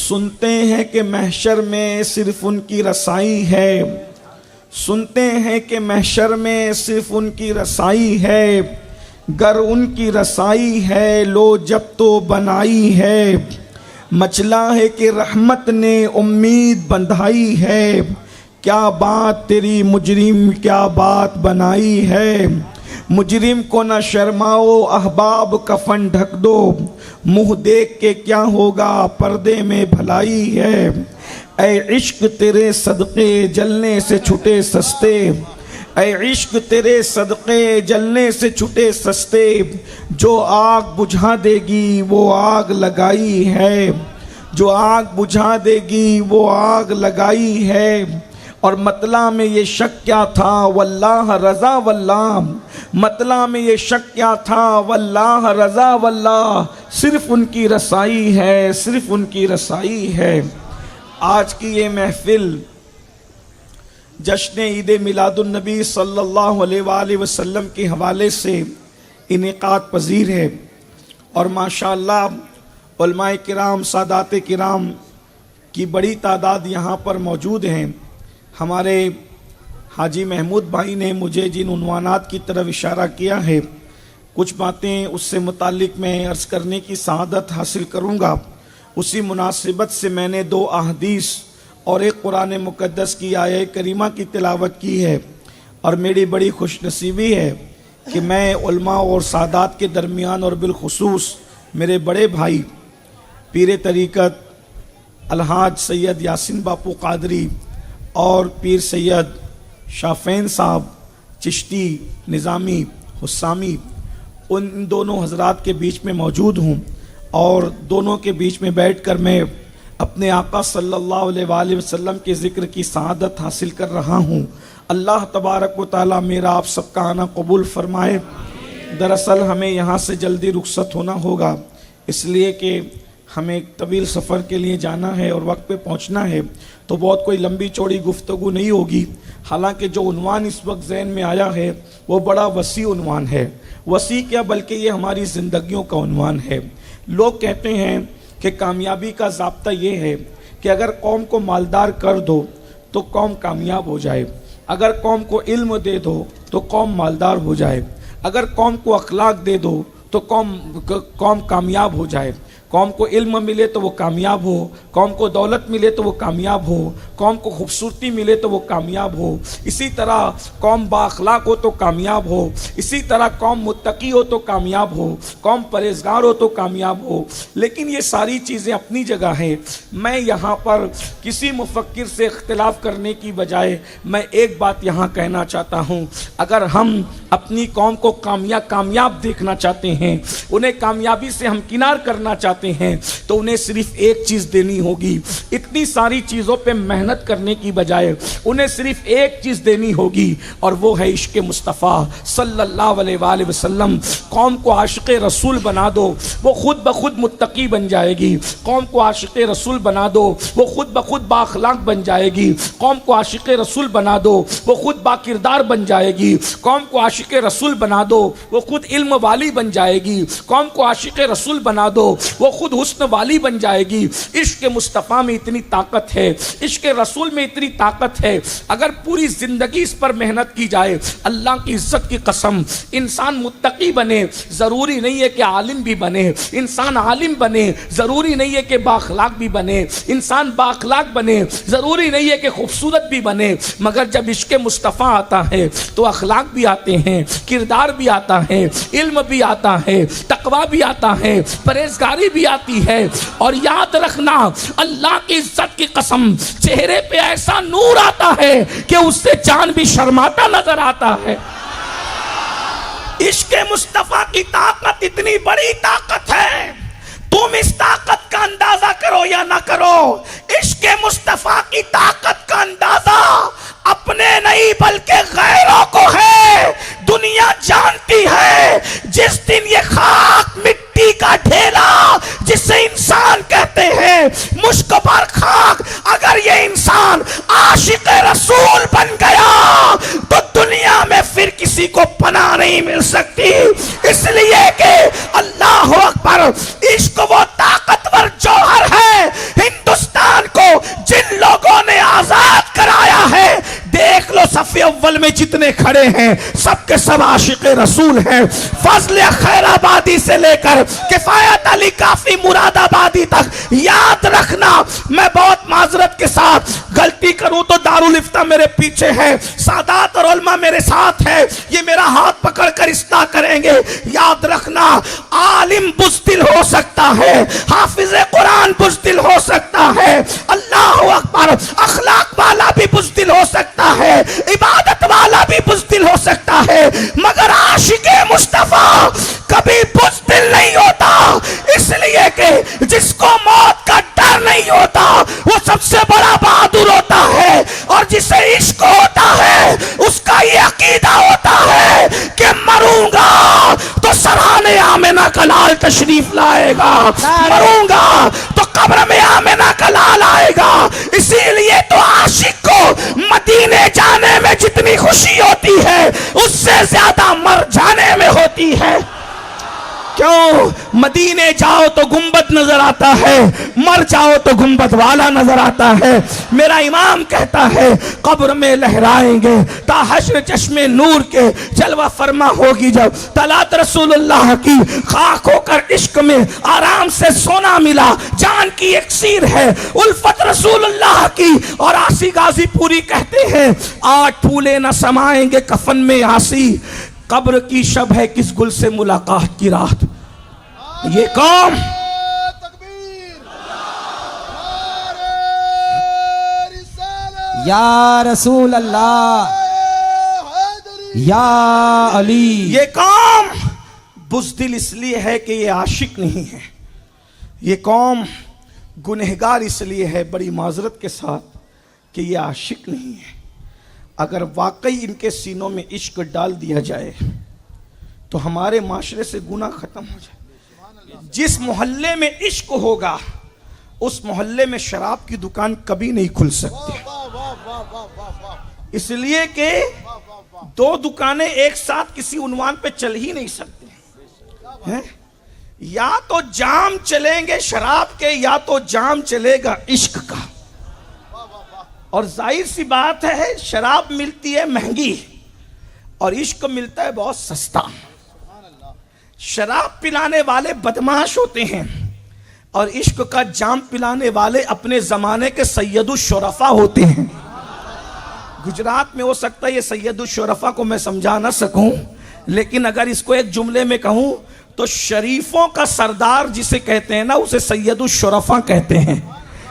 سنتے ہیں کہ محشر میں صرف ان کی رسائی ہے، سنتے ہیں کہ محشر میں صرف ان کی رسائی ہے، گر ان کی رسائی ہے لو جب تو بنائی ہے، مچلا ہے کہ رحمت نے امید بندھائی ہے، کیا بات تیری مجرم کیا بات بنائی ہے، مجرم کو نہ شرماؤ احباب کفن ڈھک دو، منہ دیکھ کے کیا ہوگا پردے میں بھلائی ہے، اے عشق تیرے صدقے جلنے سے چھٹے سستے، اے عشق تیرے صدقے جلنے سے چھٹے سستے، جو آگ بجھا دے گی وہ آگ لگائی ہے، جو آگ بجھا دے گی وہ آگ لگائی ہے، اور مطلع میں یہ شک کیا تھا واللہ رضا واللہ، مطلع میں یہ شک کیا تھا واللہ رضا واللہ، صرف ان کی رسائی ہے، صرف ان کی رسائی ہے۔ آج کی یہ محفل جشن عید میلاد النبی صلی اللہ علیہ وآلہ وسلم کے حوالے سے انعقاد پذیر ہے، اور ماشاءاللہ علماء کرام سادات کرام کی بڑی تعداد یہاں پر موجود ہیں۔ ہمارے حاجی محمود بھائی نے مجھے جن عنوانات کی طرف اشارہ کیا ہے، کچھ باتیں اس سے متعلق میں عرض کرنے کی سعادت حاصل کروں گا۔ اسی مناسبت سے میں نے 2 احادیث اور ایک قرآن مقدس کی آیہ کریمہ کی تلاوت کی ہے، اور میری بڑی خوش نصیبی ہے کہ میں علماء اور سادات کے درمیان اور بالخصوص میرے بڑے بھائی پیر طریقت الحاج سید یاسین باپو قادری اور پیر سید شافین صاحب چشتی نظامی حسامی، ان دونوں حضرات کے بیچ میں موجود ہوں، اور دونوں کے بیچ میں بیٹھ کر میں اپنے آقا صلی اللہ علیہ وآلہ وسلم کے ذکر کی سعادت حاصل کر رہا ہوں۔ اللہ تبارک و تعالیٰ میرا آپ سب کا آنا قبول فرمائے۔ دراصل ہمیں یہاں سے جلدی رخصت ہونا ہوگا، اس لیے کہ ہمیں ایک طویل سفر کے لیے جانا ہے اور وقت پہ پہنچنا ہے، تو بہت کوئی لمبی چوڑی گفتگو نہیں ہوگی۔ حالانکہ جو عنوان اس وقت ذہن میں آیا ہے وہ بڑا وسیع عنوان ہے، وسیع کیا بلکہ یہ ہماری زندگیوں کا عنوان ہے۔ لوگ کہتے ہیں کہ کامیابی کا ضابطہ یہ ہے کہ اگر قوم کو مالدار کر دو تو قوم کامیاب ہو جائے، اگر قوم کو علم دے دو تو قوم مالدار ہو جائے، اگر قوم کو اخلاق دے دو تو قوم کامیاب ہو جائے، قوم کو علم ملے تو وہ کامیاب ہو، قوم کو دولت ملے تو وہ کامیاب ہو، قوم کو خوبصورتی ملے تو وہ کامیاب ہو، اسی طرح قوم با اخلاق ہو تو کامیاب ہو، اسی طرح قوم متقی ہو تو کامیاب ہو، قوم پرہیزگار ہو تو کامیاب ہو۔ لیکن یہ ساری چیزیں اپنی جگہ ہیں۔ میں یہاں پر کسی مفکر سے اختلاف کرنے کی بجائے میں ایک بات یہاں کہنا چاہتا ہوں، اگر ہم اپنی قوم کو کامیاب دیکھنا چاہتے ہیں، انہیں کامیابی سے ہمکنار کرنا چاہتے ہیں، تو انہیں صرف ایک چیز دینی ہوگی۔ اتنی ساری چیزوں پہ محنت کرنے کی بجائے انہیں صرف ایک چیز دینی ہوگی، اور وہ ہے عشق مصطفیٰ صلی اللہ علیہ وآلہ وسلم۔ قوم کو عاشق رسول بنا دو، وہ خود بخود متقی بن جائے گی۔ قوم کو عاشق رسول بنا دو، وہ خود بخود با اخلاق بن جائے گی۔ قوم کو عاشق رسول بنا دو، وہ خود با کردار بن جائے گی۔ قوم کو عاشق رسول بنا دو، وہ خود علم والی بن جائے گی۔ قوم کو عاشق رسول بنا دو، وہ خود حسن والی بن جائے گی۔ عشق مصطفیٰ میں اتنی طاقت ہے، عشق رسول میں اتنی طاقت ہے، اگر پوری زندگی اس پر محنت کی جائے، اللہ کی عزت کی قسم، انسان متقی بنے ضروری نہیں ہے کہ عالم بھی بنے، انسان عالم بنے ضروری نہیں ہے کہ با اخلاق بھی بنے، انسان با اخلاق بنے ضروری نہیں ہے کہ خوبصورت بھی بنے، مگر جب عشق مصطفیٰ آتا ہے تو اخلاق بھی آتے ہیں، کردار بھی آتا ہے، علم بھی آتا ہے، تقوی بھی آتا ہے، پرہیزگاری بھی آتی ہے، اور یاد رکھنا اللہ کی عزت کی قسم، چہرے پہ ایسا نور آتا ہے کہ اس سے چاند بھی شرماتا نظر آتا ہے۔ عشق مصطفیٰ کی طاقت اتنی بڑی طاقت ہے، تم اس طاقت کا اندازہ کرو یا نہ کرو، عشق مصطفیٰ کی طاقت کا اندازہ اپنے نہیں بلکہ غیروں کو ہے۔ دنیا جانتی ہے جس دن یہ خاک مٹی کا ڈھیلا جسے انسان کہتے ہیں، مشک بھر خاک، اگر یہ انسان عاشق رسول بن گیا تو دنیا میں پھر کسی کو پناہ نہیں مل سکتی، اس لیے کہ اللہ اکبر، عشق وہ طاقتور جوہر ہے۔ ہندوستان بغل میں جتنے کھڑے ہیں سب کے سب عاشق رسول ہیں. فضل خیر آبادی سے لے کر کفایت علی کافی مراد آبادی تک یاد رکھنا. میں بہت معذرت کے ساتھ غلطی کروں تو دارالفتہ میرے پیچھے ہے, سادات اور علماء میرے ساتھ ہے, یہ میرا ہاتھ پکڑ کر اصلاح کریں گے. یاد رکھنا عالم بزدل ہو سکتا ہے, حافظ قرآن بزدل ہو سکتا ہے, اللہ اکبر اخلاق والا بھی بزدل ہو سکتا ہے, عبادت والا بھی بزدل ہو سکتا ہے, مگر عاشق مصطفیٰ کبھی بزدل نہیں ہوتا. اس لیے کہ جس کو موت کا ڈر نہیں ہوتا وہ سب سے بڑا بہادر ہوتا ہے, اور جسے عشق ہوتا ہے اس کا یہ عقیدہ ہوتا ہے کہ مروں گا تو سرحانے آمنہ کا لال تشریف لائے گا, مروں گا تو قبر میں آمنہ کا لال آئے گا. اسی لیے تو عاشق کو مدینے جانے میں جتنی خوشی ہوتی ہے اس سے زیادہ مر جانے میں ہوتی ہے. کیوں؟ مدینے جاؤ تو گنبد نظر آتا ہے, مر جاؤ تو گنبد والا نظر آتا ہے. میرا امام کہتا ہے قبر میں لہرائیں گے تا حشر چشمے نور کے, جلوہ فرما ہوگی جب طلعت رسول اللہ کی, خاک ہو کر عشق میں آرام سے سونا ملا, جان کی اکسیر ہے الفت رسول اللہ کی. اور آسی غازی پوری کہتے ہیں 8 پھولے نہ سمائیں گے کفن میں آسی, قبر کی شب ہے کس گل سے ملاقات کی رات. یہ قوم یا رسول اللہ یا علی, یہ قوم بزدل اس لیے ہے کہ یہ عاشق نہیں ہے. یہ قوم گنہگار اس لیے ہے بڑی معذرت کے ساتھ کہ یہ عاشق نہیں ہے. اگر واقعی ان کے سینوں میں عشق ڈال دیا جائے تو ہمارے معاشرے سے گناہ ختم ہو جائے. جس محلے میں عشق ہوگا اس محلے میں شراب کی دکان کبھی نہیں کھل سکتی, اس لیے کہ 2 دکانیں ایک ساتھ کسی عنوان پہ چل ہی نہیں سکتی. یا تو جام چلیں گے شراب کے یا تو جام چلے گا عشق کا. اور ظاہر سی بات ہے شراب ملتی ہے مہنگی اور عشق ملتا ہے بہت سستا. شراب پلانے والے بدمعاش ہوتے ہیں اور عشق کا جام پلانے والے اپنے زمانے کے سید الشرفا ہوتے ہیں. گجرات میں ہو سکتا ہے یہ سید الشرفا کو میں سمجھا نہ سکوں, لیکن اگر اس کو ایک جملے میں کہوں تو شریفوں کا سردار جسے کہتے ہیں نا اسے سید الشرفا کہتے ہیں.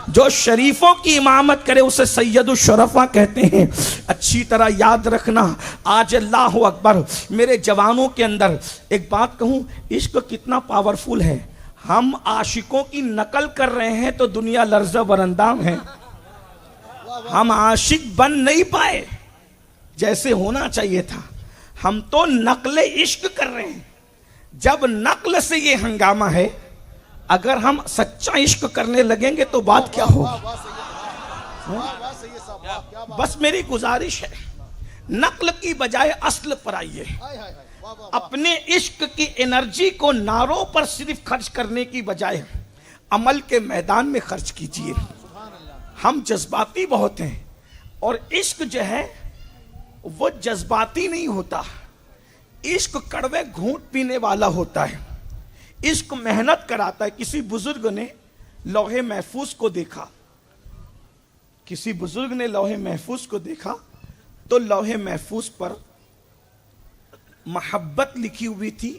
جو شریفوں کی امامت کرے اسے سید الشرفا کہتے ہیں. اچھی طرح یاد رکھنا. آج اللہ اکبر میرے جوانوں کے اندر ایک بات کہوں, عشق کتنا پاورفل ہے. ہم عاشقوں کی نقل کر رہے ہیں تو دنیا لرزہ برندام ہے. ہم عاشق بن نہیں پائے جیسے ہونا چاہیے تھا, ہم تو نقل عشق کر رہے ہیں. جب نقل سے یہ ہنگامہ ہے, اگر ہم سچا عشق کرنے لگیں گے تو بات کیا ہوگی. بس میری گزارش ہے نقل کی بجائے اصل پر آئیے. اپنے عشق کی انرجی کو نعروں پر صرف خرچ کرنے کی بجائے عمل کے میدان میں خرچ کیجئے. ہم جذباتی بہت ہیں اور عشق جو ہے وہ جذباتی نہیں ہوتا. عشق کڑوے گھونٹ پینے والا ہوتا ہے. عشق محنت کراتا ہے. کسی بزرگ نے لوح محفوظ کو دیکھا, کسی بزرگ نے لوح محفوظ کو دیکھا تو لوح محفوظ پر محبت لکھی ہوئی تھی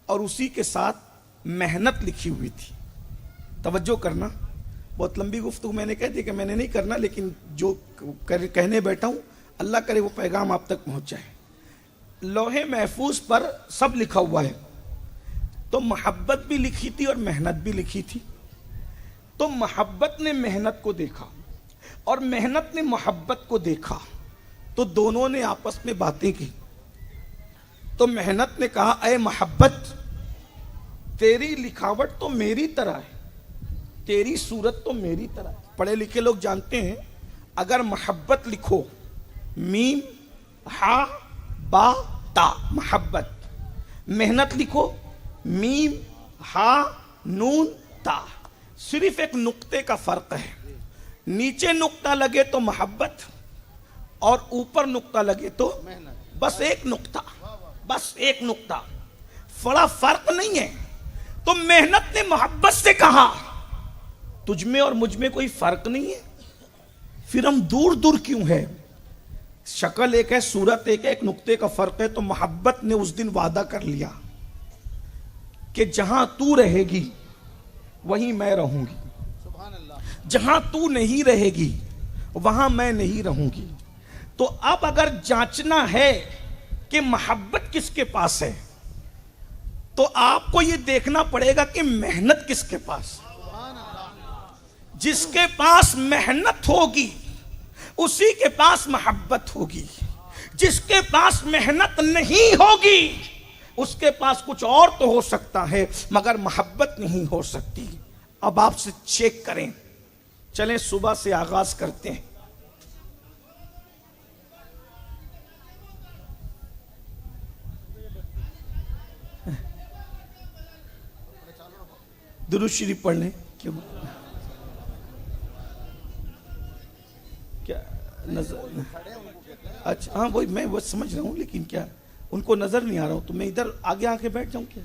اور اسی کے ساتھ محنت لکھی ہوئی تھی. توجہ کرنا, بہت لمبی گفتگو میں نے کہہ دی کہ میں نے نہیں کرنا, لیکن جو کہنے بیٹھا ہوں اللہ کرے وہ پیغام آپ تک پہنچ جائے. لوح محفوظ پر سب لکھا ہوا ہے, تو محبت بھی لکھی تھی اور محنت بھی لکھی تھی. تو محبت نے محنت کو دیکھا اور محنت نے محبت کو دیکھا, تو دونوں نے آپس میں باتیں کی. تو محنت نے کہا اے محبت, تیری لکھاوٹ تو میری طرح ہے, تیری صورت تو میری طرح ہے. پڑھے لکھے لوگ جانتے ہیں اگر محبت لکھو میم ہا با تا محبت, محنت لکھو میم ہا نون تا, صرف ایک نقطے کا فرق ہے. نیچے نقطہ لگے تو محبت, اور اوپر نقطہ لگے تو بس ایک نقطہ، بس ایک نقطہ، بڑا فرق نہیں ہے. تو محنت نے محبت سے کہا تجھ میں اور مجھ میں کوئی فرق نہیں ہے، پھر ہم دور دور کیوں ہے؟ شکل ایک ہے، صورت ایک ہے، ایک نقطے کا فرق ہے. تو محبت نے اس دن وعدہ کر لیا کہ جہاں تو رہے گی وہیں میں رہوں گی، جہاں تو نہیں رہے گی وہاں میں نہیں رہوں گی. تو اب اگر جانچنا ہے کہ محبت کس کے پاس ہے تو آپ کو یہ دیکھنا پڑے گا کہ محنت کس کے پاس. جس کے پاس محنت ہوگی اسی کے پاس محبت ہوگی. جس کے پاس محنت نہیں ہوگی اس کے پاس کچھ اور تو ہو سکتا ہے مگر محبت نہیں ہو سکتی. اب آپ سے چیک کریں. چلیں صبح سے آغاز کرتے ہیں. درود شریف پڑھ لیں. کیوں کیا نظر؟ اچھا ہاں وہی میں وہ سمجھ رہا ہوں، لیکن کیا ان کو نظر نہیں آ رہا ہوں تو میں ادھر آگے آ کے بیٹھ جاؤں کیا؟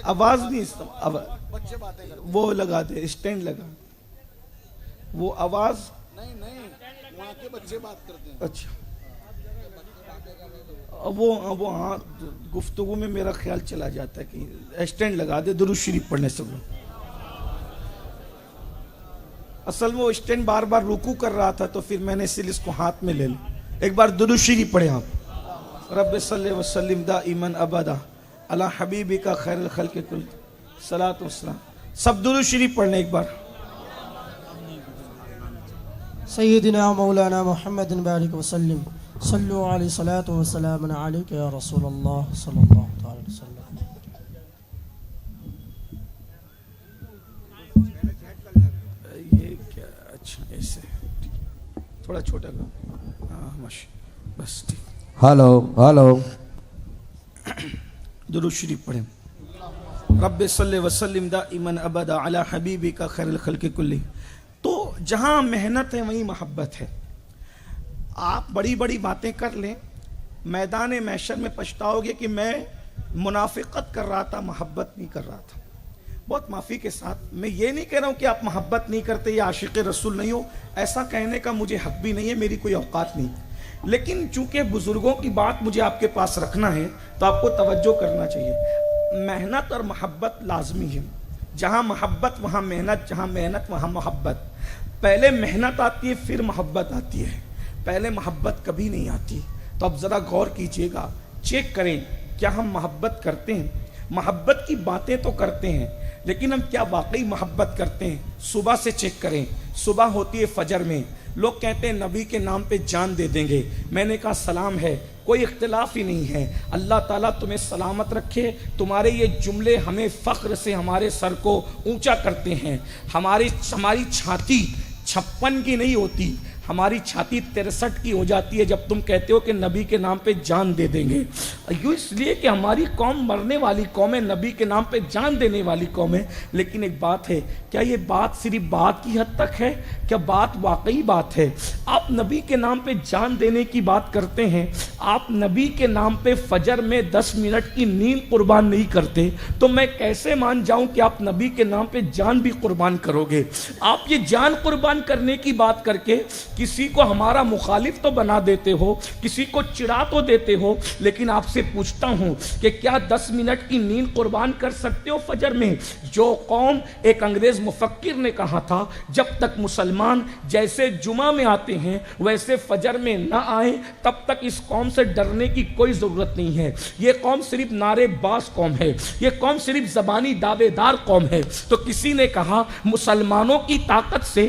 آواز نہیں، وہ لگا دے، اسٹینڈ لگا، وہ آواز نہیں وہاں کے بچے بات کرتے ہیں. اچھا وہ ہاں گفتگو میں میرا خیال چلا جاتا ہے کہ اسٹینڈ لگا دے. درود شریف پڑھنے سے لوگ اصل میں وہ اسٹینڈ بار بار رکوع کر رہا تھا تو پھر میں نے اس لیے اس کو ہاتھ میں لے لیا. ایک بار درود شریف پڑھیں آپ. رب صلی وسلم دائما ابدا علی حبیبک خیر الخلق کل صلاۃ والسلام. سب درود شریف پڑھنے ایک بار. سیدنا مولانا محمد بارک وسلم صلو علیہ صلاۃ وسلام علیک یا رسول اللہ صلی اللہ تعالی وسلم. یہ کیا؟ اچھا ایسے تھوڑا چھوٹا کر. ہاں ماشاء بس ٹھیک. ہلو درود شریف پڑھیں. رب صلی وسلم دائما ابدا علی حبیبک خیر الخلق کل. تو جہاں محنت ہے وہیں محبت ہے. آپ بڑی بڑی باتیں کر لیں، میدان محشر میں پچھتاؤ گے کہ میں منافقت کر رہا تھا، محبت نہیں کر رہا تھا. بہت معافی کے ساتھ میں یہ نہیں کہہ رہا ہوں کہ آپ محبت نہیں کرتے یا عاشق رسول نہیں ہو، ایسا کہنے کا مجھے حق بھی نہیں ہے، میری کوئی اوقات نہیں. لیکن چونکہ بزرگوں کی بات مجھے آپ کے پاس رکھنا ہے تو آپ کو توجہ کرنا چاہیے. محنت اور محبت لازمی ہے. جہاں محبت وہاں محنت، جہاں محنت وہاں محبت. پہلے محنت آتی ہے پھر محبت آتی ہے، پہلے محبت کبھی نہیں آتی. تو اب ذرا غور کیجئے گا، چیک کریں کیا ہم محبت کرتے ہیں. محبت کی باتیں تو کرتے ہیں لیکن ہم کیا واقعی محبت کرتے ہیں. صبح سے چیک کریں. صبح ہوتی ہے فجر میں، لوگ کہتے ہیں نبی کے نام پہ جان دے دیں گے. میں نے کہا سلام ہے، کوئی اختلاف ہی نہیں ہے. اللہ تعالیٰ تمہیں سلامت رکھے. تمہارے یہ جملے ہمیں فخر سے ہمارے سر کو اونچا کرتے ہیں. ہماری چھاتی 56 کی نہیں ہوتی، ہماری چھاتی 63 کی ہو جاتی ہے جب تم کہتے ہو کہ نبی کے نام پہ جان دے دیں گے. یوں اس لیے کہ ہماری قوم مرنے والی قوم ہے، نبی کے نام پہ جان دینے والی قوم ہے. لیکن ایک بات ہے، کیا یہ بات صرف بات کی حد تک ہے؟ کیا بات واقعی بات ہے؟ آپ نبی کے نام پہ جان دینے کی بات کرتے ہیں، آپ نبی کے نام پہ فجر میں 10 منٹ کی نیند قربان نہیں کرتے تو میں کیسے مان جاؤں کہ آپ نبی کے نام پہ جان بھی قربان کرو گے؟ آپ یہ جان قربان کرنے کی بات کر کے کسی کو ہمارا مخالف تو بنا دیتے ہو، کسی کو چڑھا تو دیتے ہو. لیکن آپ سے پوچھتا ہوں کہ کیا 10 منٹ کی نیند قربان کر سکتے ہو فجر میں؟ جو قوم، ایک انگریز مفکر نے کہا تھا، جب تک مسلمان جیسے جمعہ میں آتے ہیں ویسے فجر میں نہ آئیں تب تک اس قوم سے ڈرنے کی کوئی ضرورت نہیں ہے. یہ قوم صرف نعرے باز قوم ہے، یہ قوم صرف زبانی دعوے دار قوم ہے. تو کسی نے کہا مسلمانوں کی طاقت سے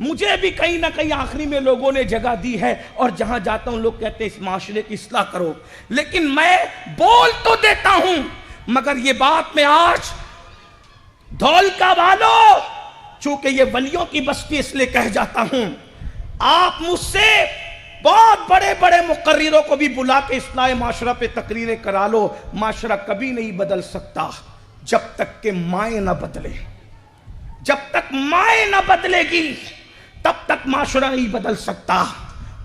مجھے بھی کہیں نہ کہیں آخری میں لوگوں نے جگہ دی ہے، اور جہاں جاتا ہوں لوگ کہتے ہیں اس معاشرے کی اصلاح کرو، لیکن میں بول تو دیتا ہوں، مگر یہ بات میں آج دھولکا والو، چونکہ یہ ولیوں کی بستی اس لیے کہہ جاتا ہوں، آپ مجھ سے بہت بڑے بڑے مقرروں کو بھی بلا کے اصلاح معاشرہ پہ تقریریں کرا لو، معاشرہ کبھی نہیں بدل سکتا جب تک کہ مائیں نہ بدلے. جب تک مائیں نہ بدلے گی تب تک معاشرہ نہیں بدل سکتا.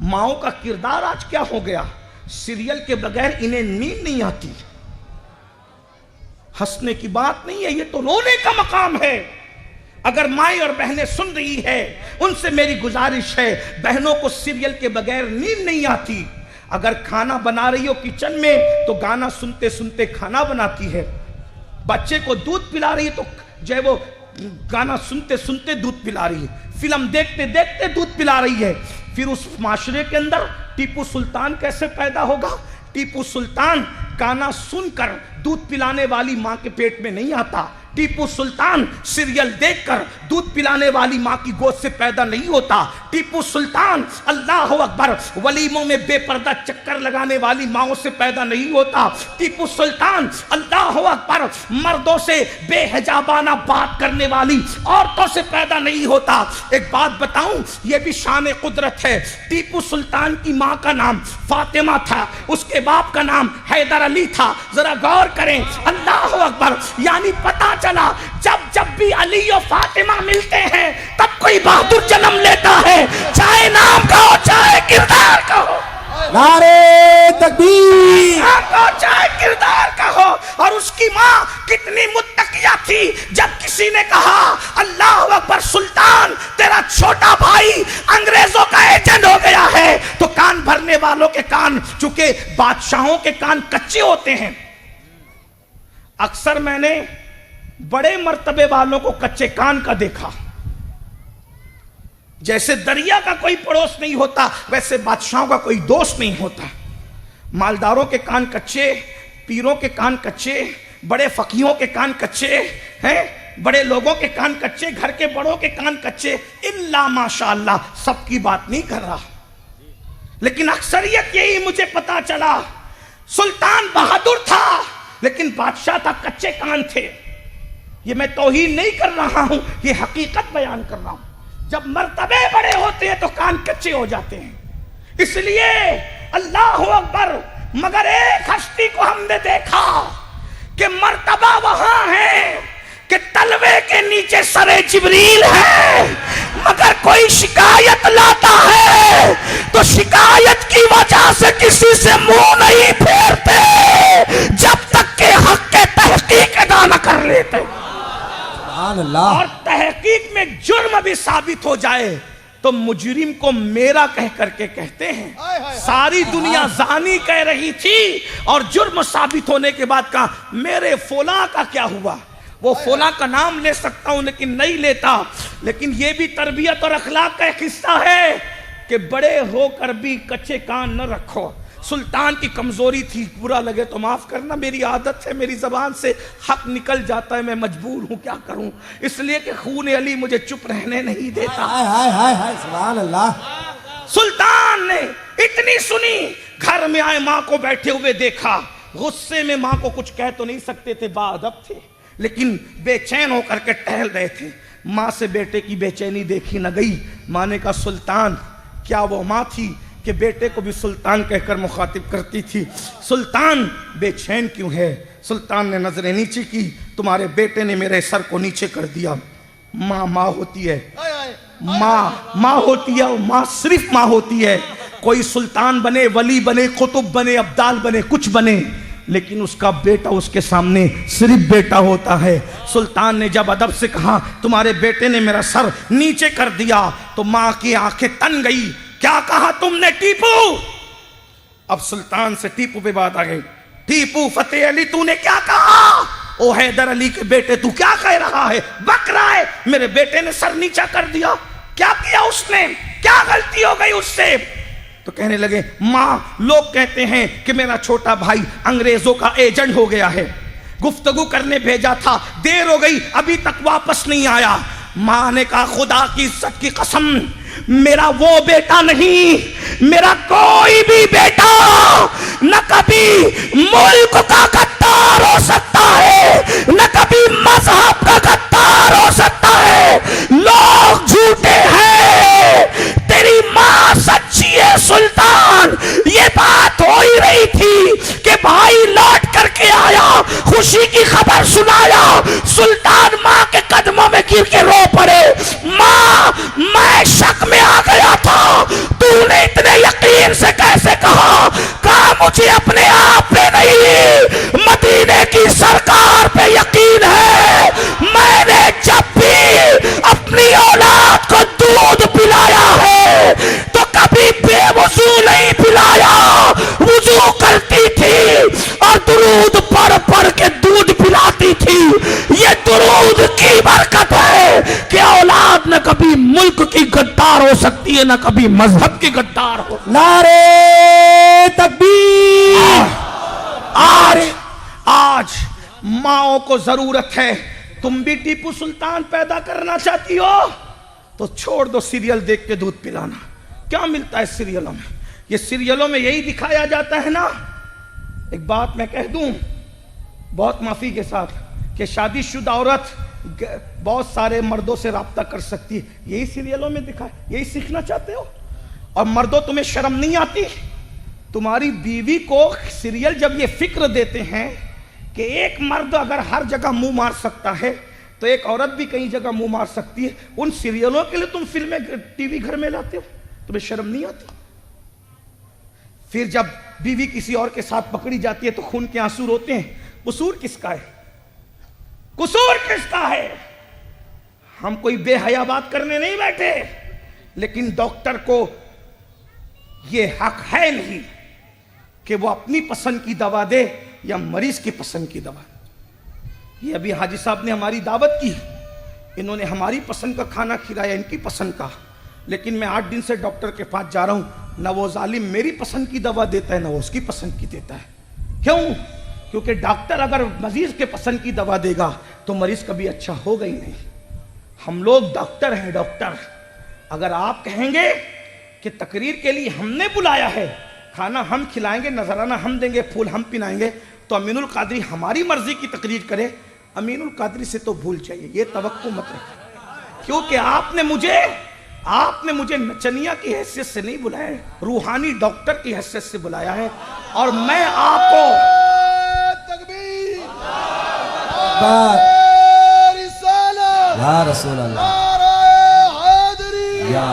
ماؤں کا کردار آج کیا ہو گیا؟ سیریل کے بغیر انہیں نیند نہیں آتی. ہنسنے کی بات نہیں ہے، یہ تو رونے کا مقام ہے. اگر مائیں اور بہنیں سن رہی ہے، ان سے میری گزارش ہے، بہنوں کو سیریل کے بغیر نیند نہیں آتی. اگر کھانا بنا رہی ہو کچن میں تو گانا سنتے سنتے کھانا بناتی ہے. بچے کو دودھ پلا رہی ہے تو جو ہے وہ گانا سنتے سنتے دودھ پلا رہی ہے. فلم دیکھتے دیکھتے دودھ پلا رہی ہے. پھر اس معاشرے کے اندر ٹیپو سلطان کیسے پیدا ہوگا؟ ٹیپو سلطان گانا سن کر دودھ پلانے والی ماں کے پیٹ میں نہیں آتا. ٹیپو سلطان سیریل دیکھ کر دودھ پلانے والی ماں کی گود سے پیدا نہیں ہوتا. ٹیپو سلطان اللہ اکبر ولیموں میں بے پردہ چکر لگانے والی ماؤں سے پیدا نہیں ہوتا. ٹیپو سلطان اللہ اکبر مردوں سے بے حجابانہ بات کرنے والی عورتوں سے پیدا نہیں ہوتا. ایک بات بتاؤں، یہ بھی شان قدرت ہے. ٹیپو سلطان کی ماں کا نام فاطمہ تھا، اس کے باپ کا نام حیدر علی تھا. ذرا غور کریں، اللہ اکبر، یعنی پتہ چلا جب بھی علی و فاطمہ ملتے ہیں تب کوئی بہادر جنم لیتا ہے، چاہے نام کا ہو چاہے کردار کا ہو. نعرے تکبیر، چاہے کردار کا ہو. اور اس کی ماں کتنی متقیہ تھی، جب کسی نے کہا اللہ اکبر سلطان تیرا چھوٹا بھائی انگریزوں کا ایجنٹ ہو گیا ہے، تو کان بھرنے والوں کے کان، چونکہ بادشاہوں کے کان کچے ہوتے ہیں. اکثر میں نے بڑے مرتبے والوں کو کچے کان کا دیکھا. جیسے دریا کا کوئی پڑوس نہیں ہوتا ویسے بادشاہوں کا کوئی دوست نہیں ہوتا. مالداروں کے کان کچے، پیروں کے کان کچے، بڑے فقیہوں کے کان کچے ہیں، بڑے لوگوں کے کان کچے، گھر کے بڑوں کے کان کچے، الا ماشاءاللہ. سب کی بات نہیں کر رہا، لیکن اکثریت یہی مجھے پتا چلا. سلطان بہادر تھا لیکن بادشاہ تھا، کچے کان تھے. یہ میں توہین نہیں کر رہا ہوں، یہ حقیقت بیان کر رہا ہوں. جب مرتبے بڑے ہوتے ہیں تو کان کچے ہو جاتے ہیں. اس لیے اللہ اکبر، مگر ایک ہستی کو ہم نے دیکھا کہ مرتبہ وہاں ہے کہ تلوے کے نیچے سر جبریل ہے، مگر کوئی شکایت لاتا ہے تو شکایت کی وجہ سے کسی سے منہ نہیں پھیرتے جب تک کہ حق کے تحقیق ادا نہ کر لیتے. اور تحقیق میں جرم بھی ثابت ہو جائے تو مجرم کو میرا کہہ کر کے کہتے ہیں. ساری دنیا زانی کہہ رہی تھی اور جرم ثابت ہونے کے بعد کہا میرے فلاں کا کیا ہوا. وہ فلاں کا نام لے سکتا ہوں لیکن نہیں لیتا. لیکن یہ بھی تربیت اور اخلاق کا ایک حصہ ہے کہ بڑے ہو کر بھی کچے کان نہ رکھو. سلطان کی کمزوری تھی، برا لگے تو معاف کرنا، میری عادت ہے، میری زبان سے حق نکل جاتا ہے، میں مجبور ہوں، کیا کروں، اس لیے کہ خون علی مجھے چپ رہنے نہیں دیتا. سبحان اللہ. سلطان نے اتنی سنی، گھر میں آئے ماں کو بیٹھے ہوئے دیکھا. غصے میں ماں کو کچھ کہہ تو نہیں سکتے تھے، باادب تھے، لیکن بے چین ہو کر کے ٹہل رہے تھے. ماں سے بیٹے کی بے چینی دیکھی نہ گئی. ماں نے کہا سلطان، کیا وہ ماں تھی کہ بیٹے کو بھی سلطان کہہ کر مخاطب کرتی تھی؟ سلطان بے چین کیوں ہے؟ سلطان نے نظریں نیچے کی، تمہارے بیٹے نے میرے سر کو نیچے کر دیا. ماں ہوتی ہے، ماں ہوتی ہے، ماں صرف ماں ہوتی ہے. کوئی سلطان بنے، ولی بنے، قطب بنے، ابدال بنے، کچھ بنے، لیکن اس کا بیٹا اس کے سامنے صرف بیٹا ہوتا ہے. سلطان نے جب ادب سے کہا تمہارے بیٹے نے میرا سر نیچے کر دیا تو ماں کی آنکھیں تن گئی. کیا کہا تم نے ٹیپو؟ اب سلطان سے ٹیپو پہ بات آ گئی. ٹیپو فتح علی تو نے کیا کہا؟ او حیدر علی کے بیٹے تو کیا کہہ رہا ہے؟ بک رہا ہے. میرے بیٹے نے سر نیچا کر دیا. کیا کیا اس نے؟ کیا غلطی ہو گئی اس سے؟ تو کہنے لگے ماں، لوگ کہتے ہیں کہ میرا چھوٹا بھائی انگریزوں کا ایجنٹ ہو گیا ہے، گفتگو کرنے بھیجا تھا، دیر ہو گئی ابھی تک واپس نہیں آیا۔ ماں نے کہا خدا کی عزت کی قسم میرا وہ بیٹا نہیں، میرا کوئی بھی بیٹا نہ کبھی ملک کا غدار ہو سکتا ہے، نہ کبھی مذہب کا غدار ہو سکتا ہے۔ لوگ جھوٹے ہیں، تیری ماں سچی ہے سلطان۔ یہ بات ہو ہی رہی تھی کہ بھائی لوٹ کر کے آیا، خوشی کی خبر سنایا، سلطان ماں کے قدموں میں گر کے رو پڑے۔ ماں میں شک میں آ گیا تھا، تو نے اتنے یقین سے کیسے کہا؟ کہا مجھے اپنے آپ پہ نہیں مدینے کی سرکار پہ یقین ہے۔ میں نے جب بھی اپنی اولاد کو دودھ پلایا ہے تو کبھی بے وضو نہیں پلایا، وضو کرتی تھی اور درود پڑھ پڑھ کے دودھ پلاتی تھی۔ یہ درود کی برکت ہے کہ اولاد نہ کبھی ملک کی غدار ہو سکتی ہے، نہ کبھی مذہب کی غدار ہو۔ نعرے تکبیر! آج ماؤں کو ضرورت ہے۔ تم بھی ٹیپو سلطان پیدا کرنا چاہتی ہو تو چھوڑ دو سیریل دیکھ کے دودھ پلانا۔ کیا ملتا ہے سیریلوں میں؟ یہ سیریلوں میں یہی دکھایا جاتا ہے نا۔ ایک بات میں کہہ دوں بہت معافی کے ساتھ کہ شادی شدہ عورت بہت سارے مردوں سے رابطہ کر سکتی ہے، یہی سیریلوں میں دکھا ہے، یہی سیکھنا چاہتے ہو؟ اور مردوں تمہیں شرم نہیں آتی؟ تمہاری بیوی کو سیریل جب یہ فکر دیتے ہیں کہ ایک مرد اگر ہر جگہ منہ مار سکتا ہے تو ایک عورت بھی کئی جگہ منہ مار سکتی ہے، ان سیریلوں کے لیے تم فلمیں ٹی وی گھر میں لاتے ہو، تمہیں شرم نہیں آتی؟ پھر جب بیوی کسی اور کے ساتھ پکڑی جاتی ہے تو خون کے آنسو روتے ہیں۔ قصور کس کا ہے؟ قصور کس کا ہے؟ ہم کوئی بے حیا بات کرنے نہیں بیٹھے، لیکن ڈاکٹر کو یہ حق ہے نہیں کہ وہ اپنی پسند کی دوا دے یا مریض کی پسند کی دوا۔ یہ ابھی حاجی صاحب نے ہماری دعوت کی، انہوں نے ہماری پسند کا کھانا کھلایا، ان کی پسند کا، لیکن میں 8 دن سے ڈاکٹر کے پاس جا رہا ہوں، نہ وہ ظالم میری پسند کی دوا دیتا ہے نہ وہ اس کی پسند کی دیتا ہے۔ کیوں؟ کیونکہ ڈاکٹر اگر مریض کے پسند کی دوا دے گا تو مریض کبھی اچھا ہوگا ہی نہیں۔ ہم لوگ ڈاکٹر ہیں، ڈاکٹر۔ اگر آپ کہیں گے کہ تقریر کے لیے ہم نے بلایا ہے، کھانا ہم کھلائیں گے، نذرانہ ہم دیں گے، پھول ہم پنائیں گے، تو امین القادری ہماری مرضی کی تقریر کرے، امین القادری سے تو بھول جائیے، یہ توقع مت رکھیں، کیونکہ آپ نے مجھے نچنیا کی حیثیت سے نہیں بلایا ہے، روحانی ڈاکٹر کی حیثیت سے بلایا ہے، اور میں آپ کو تکبیر رسالت یا رسول اللہ، نعرہ حیدری، یا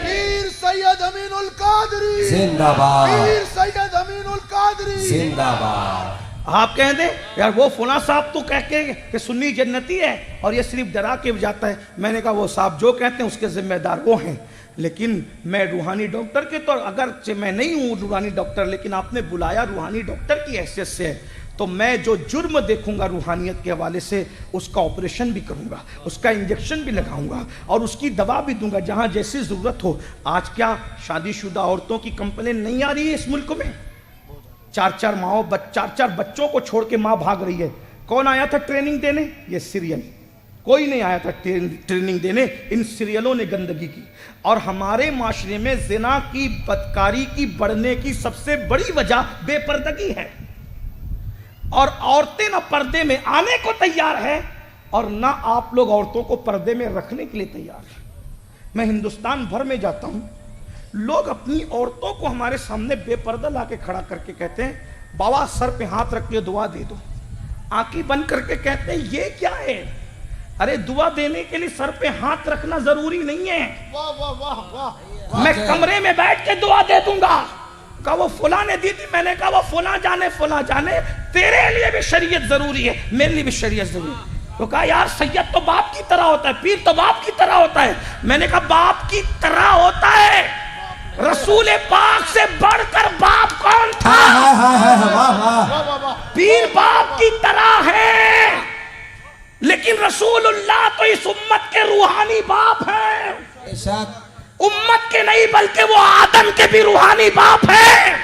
پیر سید امین القادری، زندہ باد، پیر سید امین القادری، زندہ باد۔ آپ کہہ دیں یار وہ فلاں صاحب تو کہہ کے کہ سنی جنتی ہے اور یہ صرف ڈرا کے جاتا ہے۔ میں نے کہا وہ صاحب جو کہتے ہیں اس کے ذمہ دار وہ ہیں، لیکن میں روحانی ڈاکٹر کے طور، اگرچہ میں نہیں ہوں روحانی ڈاکٹر، لیکن آپ نے بلایا روحانی ڈاکٹر کی حیثیت سے ہے، تو میں جو جرم دیکھوں گا روحانیت کے حوالے سے اس کا آپریشن بھی کروں گا، اس کا انجیکشن بھی لگاؤں گا اور اس کی دوا بھی دوں گا جہاں جیسی ضرورت ہو۔ آج کیا شادی شدہ عورتوں کی کمپلین نہیں آ رہی ہے اس ملک میں؟ 4 بچوں کو چھوڑ کے ماں بھاگ رہی ہے۔ کون آیا تھا ٹریننگ دینے؟ یہ سیریل، کوئی نہیں آیا تھا ٹریننگ دینے، ان سیریلوں نے گندگی کی۔ اور ہمارے معاشرے میں زنا کی، بدکاری کی بڑھنے کی سب سے بڑی وجہ بے پردگی ہے، اور عورتیں نہ پردے میں آنے کو تیار ہے اور نہ آپ لوگ عورتوں کو پردے میں رکھنے کے لیے تیار ہیں۔ میں ہندوستان بھر میں جاتا ہوں، لوگ اپنی عورتوں کو ہمارے سامنے بے پردہ لا کے کھڑا کر کے کہتے ہیں بابا سر پہ ہاتھ رکھ کے دعا دے دو، آنکھیں بند کر کے کہتے ہیں یہ کیا ہے؟ ارے دعا دینے کے لیے سر پہ ہاتھ رکھنا ضروری نہیں ہے، واہ واہ واہ واہ، میں کمرے میں بیٹھ کے دعا دے دوں گا۔ کہا وہ فلاں نے دی تھی، میں نے کہا وہ فلاں جانے، تیرے لیے بھی شریعت ضروری ہے، میرے لیے بھی شریعت ضروری ہے۔ تو کہا یار سید تو باپ کی طرح ہوتا ہے، پیر تو باپ کی طرح ہوتا ہے۔ میں نے کہا باپ کی طرح ہوتا ہے، رسول پاک سے بڑھ کر باپ کون تھا؟ پیر باپ کی طرح ہے، لیکن رسول اللہ تو اس امت کے روحانی باپ ہیں، امت کے نہیں بلکہ وہ آدم کے بھی روحانی باپ ہیں۔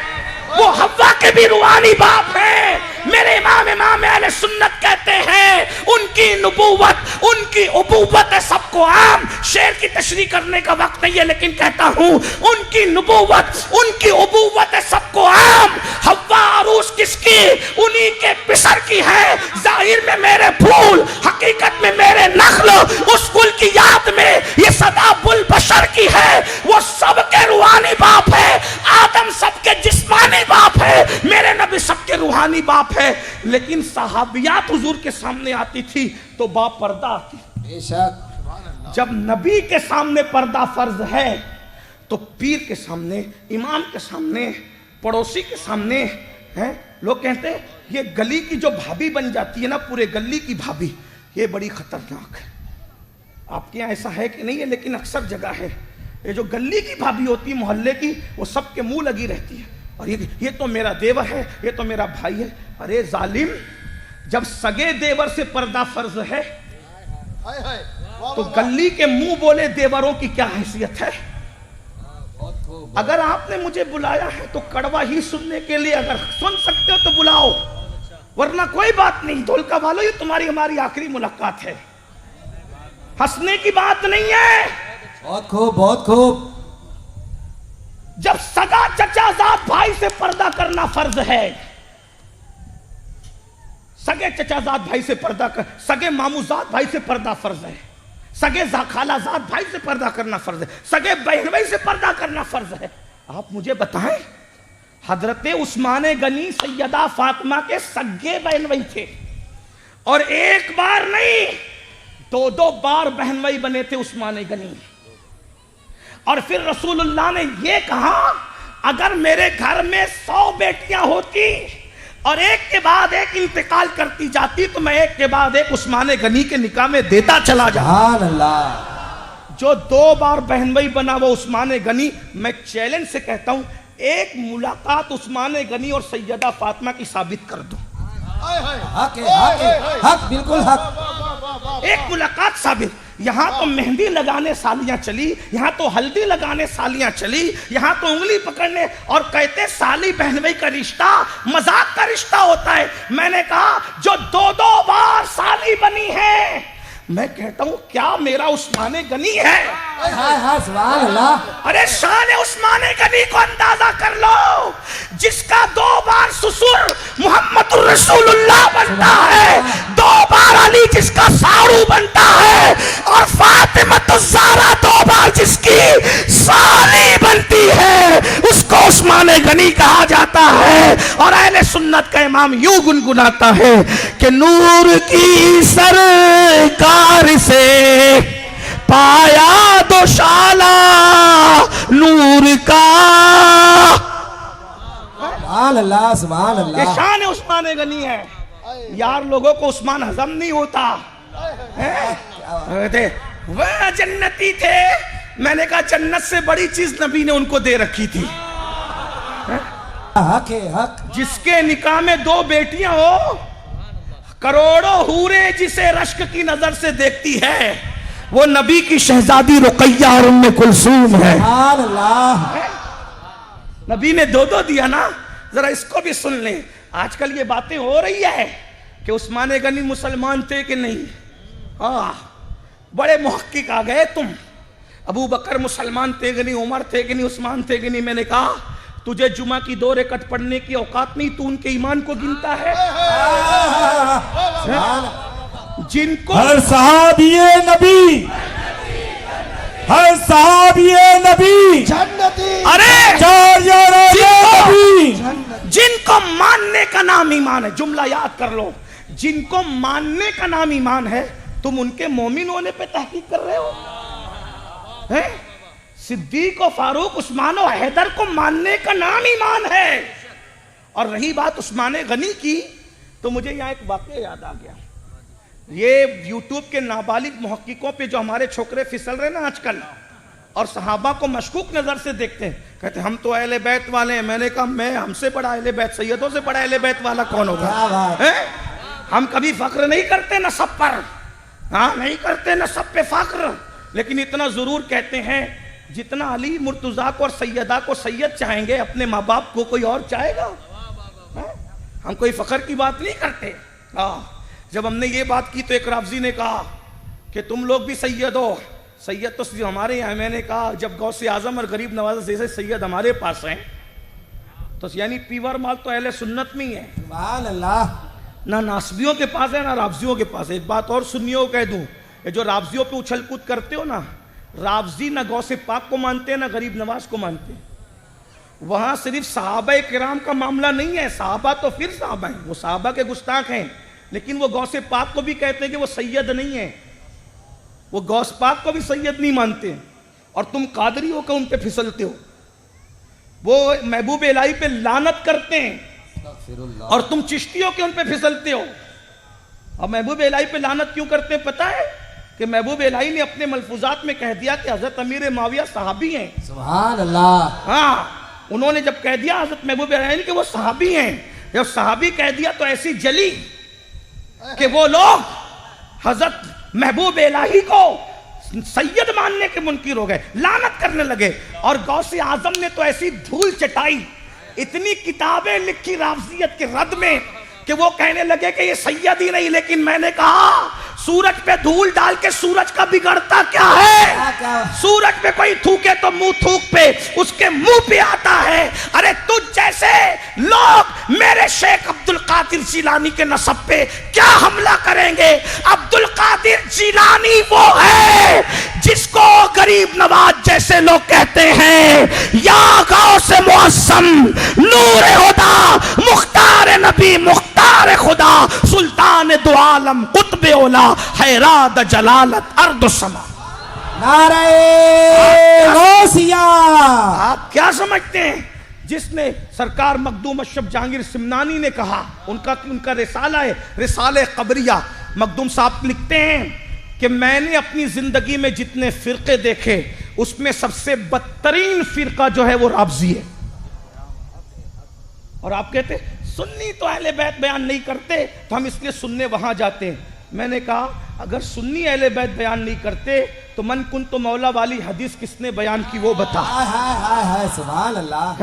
وہ حوا کے بھی روحانی باپ ہیں. میرے امام اہل سنت کہتے ہیں ان کی نبوت ان کی ابوت ہے سب کو عام. شعر کی تشریح کرنے کا وقت نہیں ہے لیکن کہتا ہوں ان کی نبوت ان کی ابوت ہے سب کو عام. حوا عروس کس کی؟ انہی کے پسر کی ہے. ظاہر میں میرے پھول حقیقت میں میرے نخل. اس گل کی یاد میں یہ صدا بل بشر کی ہے. وہ سب کے روحانی باپ ہے. آدم سب کے جسمانی باپ ہے. میرے نبی سب کے روحانی باپ ہے. لیکن صحابیات حضور کے سامنے آتی تھی تو با پردہ آتی. بے شک. جب نبی کے سامنے پردہ فرض ہے تو پیر کے سامنے، امام کے سامنے، پڑوسی کے سامنے ہیں. لوگ کہتے ہیں یہ گلی کی جو بھابی بن جاتی ہے نا، پورے گلی کی بھابی، یہ بڑی خطرناک ہے. آپ کے یہاں ایسا ہے کہ نہیں ہے لیکن اکثر جگہ ہے. یہ جو گلی کی بھابی ہوتی ہے محلے کی، وہ سب کے منہ لگی رہتی ہے. اور یہ تو میرا دیور ہے، یہ تو میرا بھائی ہے. ارے ظالم، جب سگے دیور سے پردہ فرض ہے تو گلی کے منہ بولے دیوروں کی کیا حیثیت ہے؟ اگر آپ نے مجھے بلایا ہے تو کڑوا ہی سننے کے لیے، اگر سن سکتے ہو تو بلاؤ، ورنہ کوئی بات نہیں. دھولکا والو، یہ تمہاری ہماری آخری ملاقات ہے. ہنسنے کی بات نہیں ہے. بہت خوب بہت خوب. جب سگا چچا زاد بھائی سے پردہ کرنا فرض ہے، سگے چچا زاد بھائی سے پردہ سگے مامو زاد بھائی سے پردہ فرض ہے، سگے خالہ زاد بھائی سے پردہ کرنا فرض ہے، سگے بہن بھائی سے پردہ کرنا فرض ہے. آپ مجھے بتائیں، حضرت عثمان غنی سیدہ فاطمہ کے سگے بہن بھائی تھے، اور ایک بار نہیں 2 بار بہن بھائی بنے تھے عثمان غنی. اور پھر رسول اللہ نے یہ کہا اگر میرے گھر میں 100 بیٹیاں ہوتی اور ایک کے بعد ایک انتقال کرتی جاتی تو میں ایک کے بعد ایک عثمان غنی کے نکاح میں دیتا چلا جاتا. سبحان اللہ. جو 2 بار بہن بھائی بنا وہ عثمان غنی، میں چیلنج سے کہتا ہوں ایک ملاقات عثمان غنی اور سیدہ فاطمہ کی ثابت کر دو. حق ہے، حق ہے، حق، بالکل حق. ایک ملاقات ثابت. یہاں تو مہندی لگانے سالیاں چلی، یہاں تو ہلدی لگانے سالیاں چلی، یہاں تو انگلی پکڑنے، اور کہتے سالی بہن بھائی کا رشتہ مذاق کا رشتہ ہوتا ہے. میں نے کہا جو 2 بار سالی بنی ہے، میں کہتا ہوں کیا میرا عثمان غنی ہے؟ ہاں سبحان اللہ. ارے شان عثمان غنی کو اندازہ کر لو، جس کا 2 بار سسر محمد الرسول اللہ بنتا ہے، 2 بار علی جس کا ساڑو بنتا ہے، اور فاطمہ الزہرا 2 بار جس کی سالی بنتی ہے، اس کو عثمان غنی کہا جاتا ہے. اور اہل سنت کا امام یوں گنگناتا ہے کہ نور کی سرکار سے پایا دوشالہ نور کا. سبحان اللہ سبحان یہ اللہ. شان عثمان غنی ہے. یار لوگوں کو عثمان ہضم نہیں ہوتا. وہ جنتی تھے، میں نے کہا جنت سے بڑی چیز نبی نے ان کو دے رکھی تھی. حق ہے، حق. جس کے نکاح میں 2 بیٹیاں ہو، کروڑوں حوریں جسے رشک کی نظر سے دیکھتی ہے، وہ نبی کی شہزادی رقیہ اور ام کلثوم ہے. سبحان اللہ. نبی نے 2 دیا نا. ذرا اس کو بھی سن لیں. آج کل یہ باتیں ہو رہی ہے کہ عثمان غنی مسلمان تھے کہ نہیں. بڑے محقق آ گئے تم. ابو بکر مسلمان تھے کہ نہیں، عمر تھے کہ نہیں، عثمان تھے کہ نہیں. میں نے کہا تجھے جمعہ کی 2 رکعت پڑھنے کی اوقات نہیں، تو ان کے ایمان کو گنتا ہے. جن کو ہر صحابی نبی، ہر صحابی نبی جنتی. ارے 4 نبی. جن کو ماننے کا نام ایمان ہے، جملہ یاد کر لو، جن کو ماننے کا نام ایمان ہے، تم ان کے مومن ہونے پہ تحقیق کر رہے ہو. صدیق و فاروق عثمان و حیدر کو ماننے کا نام ایمان ہے. اور رہی بات عثمان غنی کی، تو مجھے یہاں ایک واقعہ یاد آ گیا. یہ یوٹیوب کے نابالغ محققوں پہ جو ہمارے چھوکرے پھسل رہے نا آج کل، اور صحابہ کو مشکوک نظر سے دیکھتے ہیں، کہتے ہیں ہم تو اہل بیت والے ہیں. میں نے کہا میں ہم سے بڑا اہل بیت، سیدوں سے بڑا اہل بیت والا کون ہوگا؟ ہم کبھی فخر نہیں کرتے نسب پر، ہاں نہیں کرتے نسب پہ فخر، لیکن اتنا ضرور کہتے ہیں جتنا علی مرتضیٰ کو اور سیدہ کو سید چاہیں گے اپنے ماں باپ کو کوئی اور چاہے گا؟ ہم کوئی فخر کی بات نہیں کرتے. جب ہم نے یہ بات کی تو ایک رافضی نے کہا کہ تم لوگ بھی سید ہو. سید تو صرف ہمارے یہاں. میں نے کہا جب غوث اعظم اور غریب نواز جیسے سید ہمارے پاس ہیں تو یعنی پیور مال تو اہل سنت میں ہی ہے. سبحان اللہ. نہ ناسبیوں کے پاس ہے نہ رافضیوں کے پاس ہے. ایک بات اور سنیوں کو کہہ دوں, یہ جو رافضیوں پہ اچھل کود کرتے ہو نا, رافضی نہ غوث پاک کو مانتے ہیں نہ غریب نواز کو مانتے ہیں. وہاں صرف صحابہ کرام کا معاملہ نہیں ہے. صحابہ تو پھر صحابہ ہیں, وہ صحابہ کے گستاخ ہیں, لیکن وہ غوث پاک کو بھی کہتے ہیں کہ وہ سید نہیں ہے. وہ غوث پاک کو بھی سید نہیں مانتے. اور تم قادری ہو کہ ان پہ پھسلتے ہو. وہ محبوب الہی پہ لعنت کرتے ہیں اور تم چشتی ہو کہ ان پہ پھسلتے ہو. اور محبوب الہی پہ لعنت کیوں کرتے ہیں پتہ ہے؟ کہ محبوب الہی نے اپنے ملفوظات میں کہہ دیا کہ حضرت امیر معاویہ صحابی ہیں. سبحان اللہ. ہاں, انہوں نے جب کہہ دیا حضرت محبوب الہی نے کہ وہ صحابی ہیں, جب صحابی کہہ دیا تو ایسی جلی کہ وہ لوگ حضرت محبوب الہی کو سید ماننے کے منکر ہو گئے, لعنت کرنے لگے. اور غوث اعظم نے تو ایسی دھول چٹائی, اتنی کتابیں لکھی رافضیت کے رد میں کہ وہ کہنے لگے کہ یہ سید ہی نہیں. لیکن میں نے کہا سورج پہ دھول ڈال کے سورج کا بگڑتا کیا ہے؟ سورج پہ کوئی تھوکے تو منہ تھوک پہ اس کے منہ پہ آتا ہے. ارے تجھ جیسے لوگ میرے شیخ عبد القادر جیلانی کے نسب پہ کیا حملہ کریں گے؟ عبد القادر جیلانی وہ ہے جس کو غریب نواز جیسے لوگ کہتے ہیں یا غوث معظم, نور خدا, مختار نبی, مختار خدا, سلطان دو عالم, قطب اولا, حیراد جلالت ارض و سما. نعرہ غوثیہ. آپ کیا سمجھتے ہیں؟ جس نے سرکار مخدوم اشرف جہانگیر سمنانی نے کہا, ان کا رسالہ ہے رسالہ قبریہ. مخدوم صاحب لکھتے ہیں کہ میں نے اپنی زندگی میں جتنے فرقے دیکھے اس میں سب سے بدترین فرقہ جو ہے وہ رافضی ہے. اور آپ کہتے سنی تو اہل بیت بیان نہیں کرتے تو ہم اس لیے سننے وہاں جاتے ہیں. میں نے کہا اگر سنی اہل بیت بیان نہیں کرتے تو من کن تو مولا والی حدیث کس نے بیان کی وہ بتا. سبحان اللہ.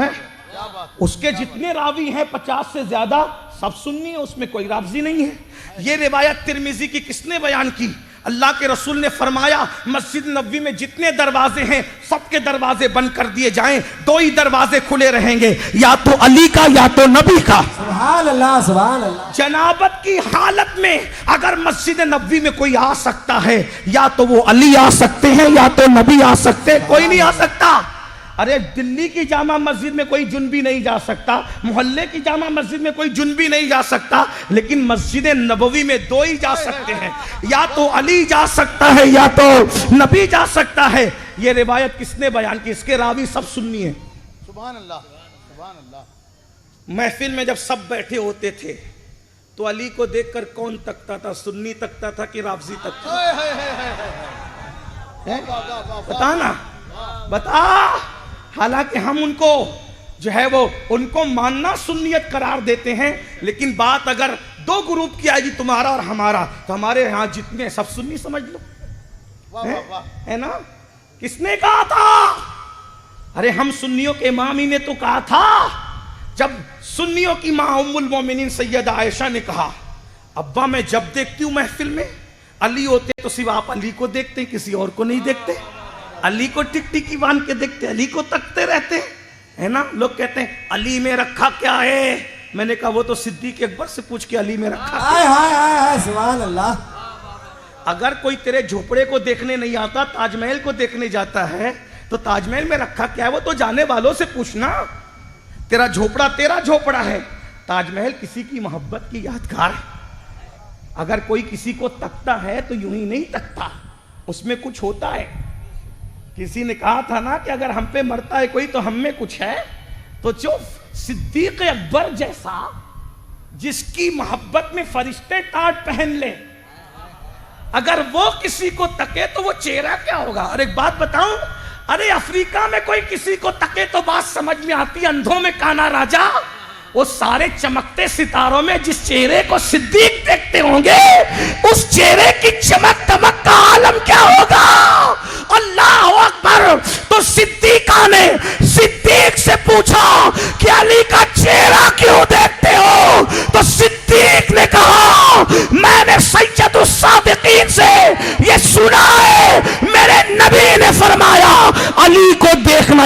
اس کے جتنے راوی ہیں 50 سے زیادہ سب سنی ہیں, اس میں کوئی رافضی نہیں ہے. یہ روایت ترمذی کی کس نے بیان کی؟ اللہ کے رسول نے فرمایا مسجد نبوی میں جتنے دروازے ہیں سب کے دروازے بند کر دیے جائیں, 2 ہی دروازے کھلے رہیں گے, یا تو علی کا یا تو نبی کا. سبحان اللہ. سبحان اللہ. جنابت کی حالت میں اگر مسجد نبوی میں کوئی آ سکتا ہے یا تو وہ علی آ سکتے ہیں یا تو نبی آ سکتے, کوئی نہیں آ سکتا. ارے دلی کی جامع مسجد میں کوئی جنبی نہیں جا سکتا, محلے کی جامع مسجد میں کوئی جنبی نہیں جا سکتا, لیکن مسجد نبوی میں 2 ہی جا سکتے ہیں, یا تو علی جا سکتا ہے یا تو نبی جا سکتا ہے. یہ روایت کس نے بیان کی؟ اس کے راوی سب سنی ہیں. سبحان اللہ. سبحان اللہ. محفل میں جب سب بیٹھے ہوتے تھے تو علی کو دیکھ کر کون تکتا تھا؟ سنی تکتا تھا کہ رافضی تکتا تھا؟ بتا نا, بتا. حالانکہ ہم ان کو جو ہے وہ ان کو ماننا سنیت قرار دیتے ہیں, لیکن بات اگر 2 گروپ کی آئے گی, تمہارا اور ہمارا, تو ہمارے ہاں جتنے سب سنی سمجھ لو, ہے نا. کس نے کہا تھا؟ ارے ہم سنیوں کے امام ہی نے تو کہا تھا. جب سنیوں کی ماں ام المومنین سیدہ عائشہ نے کہا ابا میں جب دیکھتی ہوں محفل میں علی ہوتے تو صرف آپ علی کو دیکھتے ہیں, کسی اور کو نہیں دیکھتے. علی کو ٹک ٹکی باندھ کے دیکھتے, علی کو تکتے رہتے ہے نا. لوگ کہتے ہیں علی میں رکھا کیا ہے؟ میں نے کہا وہ تو صدیق اکبر سے پوچھ کے علی میں رکھا. سبحان اللہ. اگر کوئی تیرے جھوپڑے کو دیکھنے نہیں آتا, تاج محل کو دیکھنے جاتا ہے, تو تاج محل میں رکھا کیا ہے وہ تو جانے والوں سے پوچھنا. تیرا جھوپڑا ہے, تاج محل کسی کی محبت کی یادگار ہے. اگر کوئی کسی کو تکتا ہے تو یوں ہی نہیں تکتا, اس میں کچھ ہوتا ہے. کسی نے کہا تھا نا کہ اگر ہم پہ مرتا ہے کوئی تو ہم میں کچھ ہے. تو جو صدیق اکبر جیسا جس کی محبت میں فرشتے ٹاٹ پہن لیں, اگر وہ کسی کو تکے تو وہ چہرہ کیا ہوگا؟ اور ایک بات بتاؤں, ارے افریقہ میں کوئی کسی کو تکے تو بات سمجھ میں آتی. اندھوں میں کانا راجا, وہ سارے چمکتے ستاروں میں جس چہرے کو صدیق دیکھتے ہوں گے اس چہرے کی چمک دمک کا عالم کیا ہوگا؟ اللہ اکبر. تو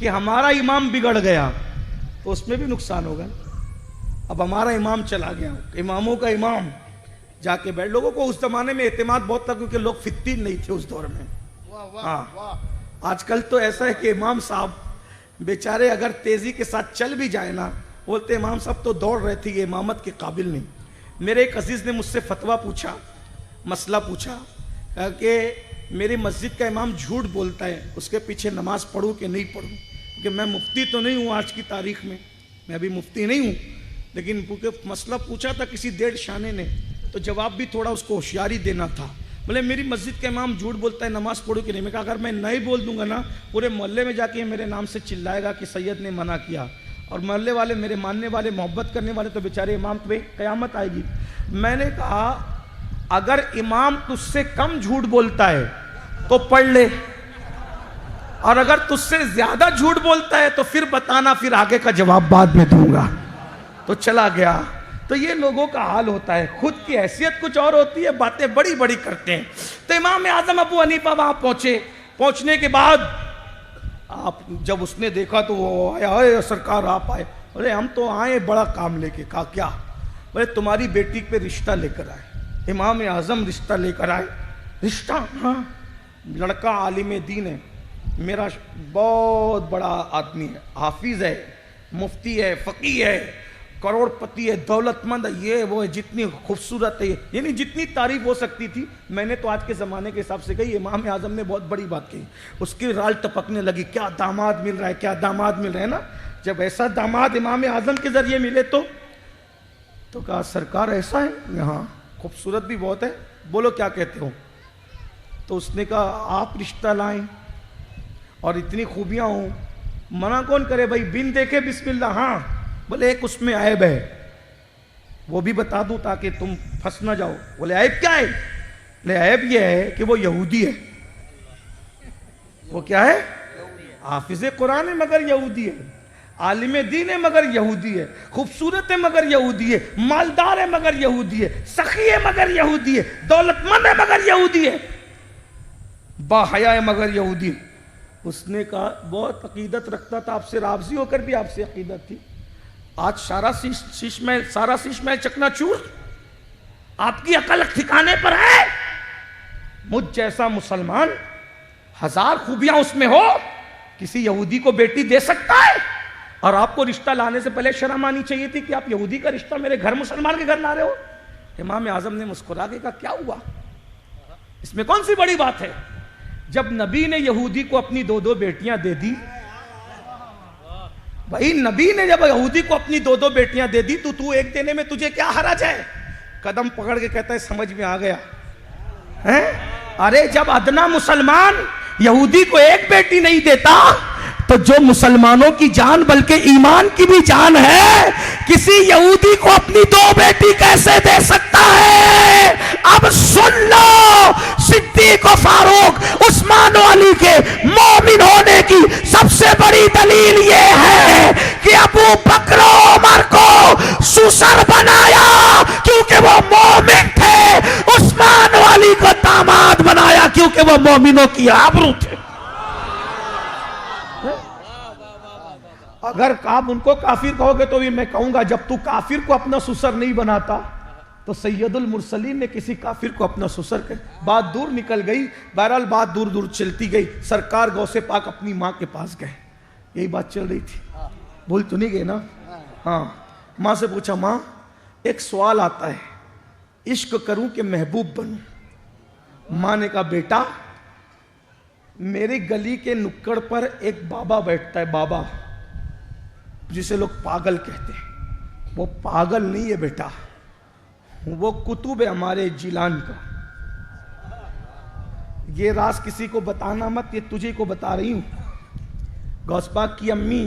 کہ ہمارا امام بگڑ گیا تو اس میں بھی نقصان ہوگا. اب ہمارا امام چلا گیا, اماموں کا امام جا کے بیٹھ. لوگوں کو اس زمانے میں اعتماد بہت تھا کیونکہ لوگ فتین نہیں تھے اس دور میں. ہاں, آج کل تو ایسا ہے کہ امام صاحب بیچارے اگر تیزی کے ساتھ چل بھی جائے نا, بولتے امام صاحب تو دوڑ رہے تھے, یہ امامت کے قابل نہیں. میرے ایک عزیز نے مجھ سے فتویٰ پوچھا, مسئلہ پوچھا کہ میری مسجد کا امام جھوٹ بولتا ہے, اس کے پیچھے نماز پڑھوں کہ نہیں پڑھوں. کہ میں مفتی تو نہیں ہوں آج کی تاریخ میں, میں ابھی مفتی نہیں ہوں, لیکن کیونکہ مسئلہ پوچھا تھا کسی ڈیڑھ شانے نے تو جواب بھی تھوڑا اس کو ہوشیاری دینا تھا. بولے میری مسجد کا امام جھوٹ بولتا ہے, نماز پڑھو کہ نہیں. میں کہا اگر میں نہیں بول دوں گا نا, پورے محلے میں جا کے میرے نام سے چلائے گا کہ سید نے منع کیا, اور محلے والے میرے ماننے والے محبت کرنے والے تو بیچارے امام پہ قیامت آئے گی. میں نے کہا اگر امام تجھ سے کم جھوٹ بولتا ہے تو پڑھ لے, اور اگر تجھ سے زیادہ جھوٹ بولتا ہے تو پھر بتانا, پھر آگے کا جواب بعد میں دوں گا. تو چلا گیا. تو یہ لوگوں کا حال ہوتا ہے, خود کی حیثیت کچھ اور ہوتی ہے, باتیں بڑی بڑی کرتے ہیں. تو امام اعظم ابو حنیفہ وہاں پہنچے. پہنچنے کے بعد آپ جب اس نے دیکھا تو وہ آیا, اے سرکار آپ آئے. بولے ہم تو آئے بڑا کام لے کے. کہا کیا؟ بولے تمہاری بیٹی پہ رشتہ لے کر آئے. امام اعظم رشتہ لے کر آئے. رشتہ؟ ہاں. لڑکا عالم دین ہے, میرا بہت بڑا آدمی ہے, حافظ ہے, مفتی ہے, فقیہ ہے, کروڑ پتی ہے, دولت مند ہے, یہ وہ ہے, جتنی خوبصورت ہے, یعنی جتنی تعریف ہو سکتی تھی میں نے تو آج کے زمانے کے حساب سے کہی. امام اعظم نے بہت بڑی بات کہی, اس کی رال ٹپکنے لگی, کیا داماد مل رہا ہے, کیا داماد مل رہا ہے نا. جب ایسا داماد امام اعظم کے ذریعے ملے تو کہا سرکار ایسا ہے, یہاں خوبصورت بھی بہت ہے, بولو کیا کہتے ہو. تو اس نے کہا آپ رشتہ لائیں اور اتنی خوبیاں ہوں, منع کون کرے بھائی, بن دیکھے بسم اللہ. ہاں. بولے ایک اس میں عیب ہے, وہ بھی بتا دوں تاکہ تم پھنس نہ جاؤ. بولے عیب کیا ہے؟ بولے عیب یہ ہے کہ وہ یہودی ہے. وہ کیا ہے؟ حافظ قرآن ہے مگر یہودی ہے, عالم دین ہے مگر یہودی ہے, خوبصورت ہے مگر یہودی ہے, مالدار ہے مگر یہودی ہے, سخی ہے مگر یہودی ہے, دولت مند ہے مگر یہودی ہے, با حیا ہے مگر یہودی ہے. اس نے کہا بہت عقیدت رکھتا تھا آپ سے, رابضی ہو کر بھی آپ سے عقیدت تھی. آج سارا شیش محل چکنا چور, آپ کی عقل ٹھکانے پر ہے. مجھ جیسا مسلمان, ہزار خوبیاں اس میں ہو, کسی یہودی کو بیٹی دے سکتا ہے. اور آپ کو رشتہ لانے سے پہلے شرم آنی چاہیے تھی کہ آپ یہودی کا رشتہ میرے گھر, مسلمان کے گھر لا رہے ہو. امام اعظم نے مسکرا کے کہا کیا ہوا, اس میں کون سی بڑی بات ہے. جب نبی نے یہودی کو اپنی 2 بیٹیاں دے دی, بھائی نبی نے جب یہودی کو اپنی 2 بیٹیاں دے دی تو ایک دینے میں تجھے کیا حرج ہے. قدم پکڑ کے کہتا ہے سمجھ میں آ گیا. ارے جب ادنا مسلمان یہودی کو ایک بیٹی نہیں دیتا تو جو مسلمانوں کی جان بلکہ ایمان کی بھی جان ہے, کسی یہودی کو اپنی 2 بیٹی کیسے دے سکتا ہے. اب سن لو, صدیق و فاروق, عثمان و علی کے مومن ہونے کی سب سے بڑی دلیل یہ ہے کہ ابو بکر و عمر کو سسر بنایا کیونکہ وہ مومن تھے, عثمان و علی کو داماد بنایا کیونکہ وہ مومنوں کی آبرو تھے. اگر آپ ان کو کافر کہو گے تو بھی میں کہوں گا جب تو کافر کو اپنا سسر نہیں بناتا تو سید المرسلین نے کسی کافر کو اپنا سسر کہا. بات دور نکل گئی, بہرحال بات دور دور چلتی گئی. سرکار غوث پاک اپنی ماں کے پاس گئے, یہی بات چل رہی تھی, بھول تو نہیں گئے نا. ہاں, ماں سے پوچھا ماں ایک سوال آتا ہے, عشق کروں کہ محبوب بنوں. ماں نے کہا بیٹا میری گلی کے نکڑ پر ایک بابا بیٹھتا ہے, بابا جسے لوگ پاگل کہتے ہیں. وہ پاگل نہیں ہے بیٹا, وہ کتب ہے ہمارے جیلان کا. یہ راز کسی کو بتانا مت, یہ تجھے کو بتا رہی ہوں. غوث پاک کی امی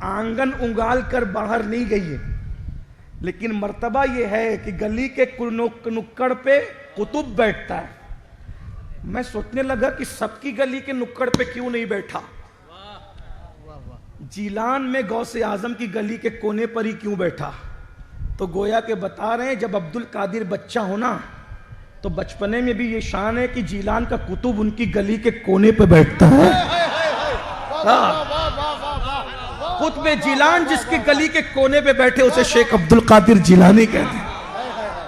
آنگن انگال کر باہر نہیں گئی ہے, لیکن مرتبہ یہ ہے کہ گلی کے نکڑ پہ قطب بیٹھتا ہے. میں سوچنے لگا کہ سب کی گلی کے نکڑ پہ کیوں نہیں بیٹھا, جیلان میں غوث اعظم کی گلی کے کونے پر ہی کیوں بیٹھا. تو گویا کہ بتا رہے ہیں جب عبد القادر بچہ ہونا تو بچپنے میں بھی یہ شان ہے کہ جیلان کا قطب ان کی گلی کے کونے پہ بیٹھتا ہے. قطب جیلان جس کی گلی کے کونے پہ بیٹھے اسے شیخ عبد القادر جیلانی کہتے ہیں.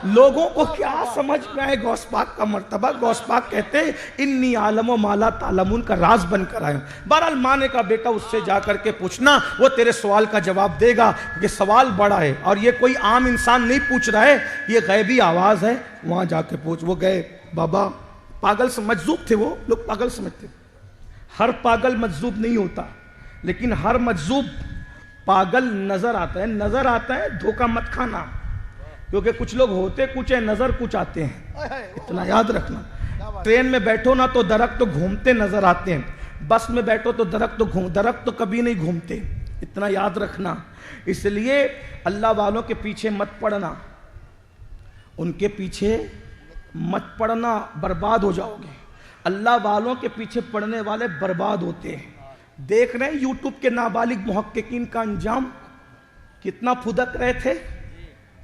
لوگوں کو کیا سمجھ میں آئے غوث پاک کا مرتبہ؟ غوث پاک کہتے ہیں انی عالم و مالا تعلمون کا راز بن کر آئے. بہرحال ماں نے کہا بیٹا اس سے جا کر کے پوچھنا، وہ تیرے سوال کا جواب دے گا، کہ سوال بڑا ہے اور یہ کوئی عام انسان نہیں پوچھ رہا ہے، یہ غیبی آواز ہے، وہاں جا کے پوچھ. وہ گئے. بابا پاگل مجذوب تھے، وہ لوگ پاگل سمجھتے. ہر پاگل مجذوب نہیں ہوتا، لیکن ہر مجذوب پاگل نظر آتا ہے. نظر آتا ہے، دھوکہ مت کھانا، کیونکہ کچھ لوگ ہوتے کچھ ہیں، نظر کچھ آتے ہیں. اتنا یاد رکھنا. ٹرین میں بیٹھو نا تو درخت تو گھومتے نظر آتے ہیں، بس میں بیٹھو تو درخت تو کبھی نہیں گھومتے. اتنا یاد رکھنا. اس لیے اللہ والوں کے پیچھے مت پڑنا، ان کے پیچھے مت پڑنا، برباد ہو جاؤ گے. اللہ والوں کے پیچھے پڑنے والے برباد ہوتے ہیں. دیکھ رہے ہیں یوٹیوب کے نابالغ محققین کا انجام کتنا پھدک رہے تھے،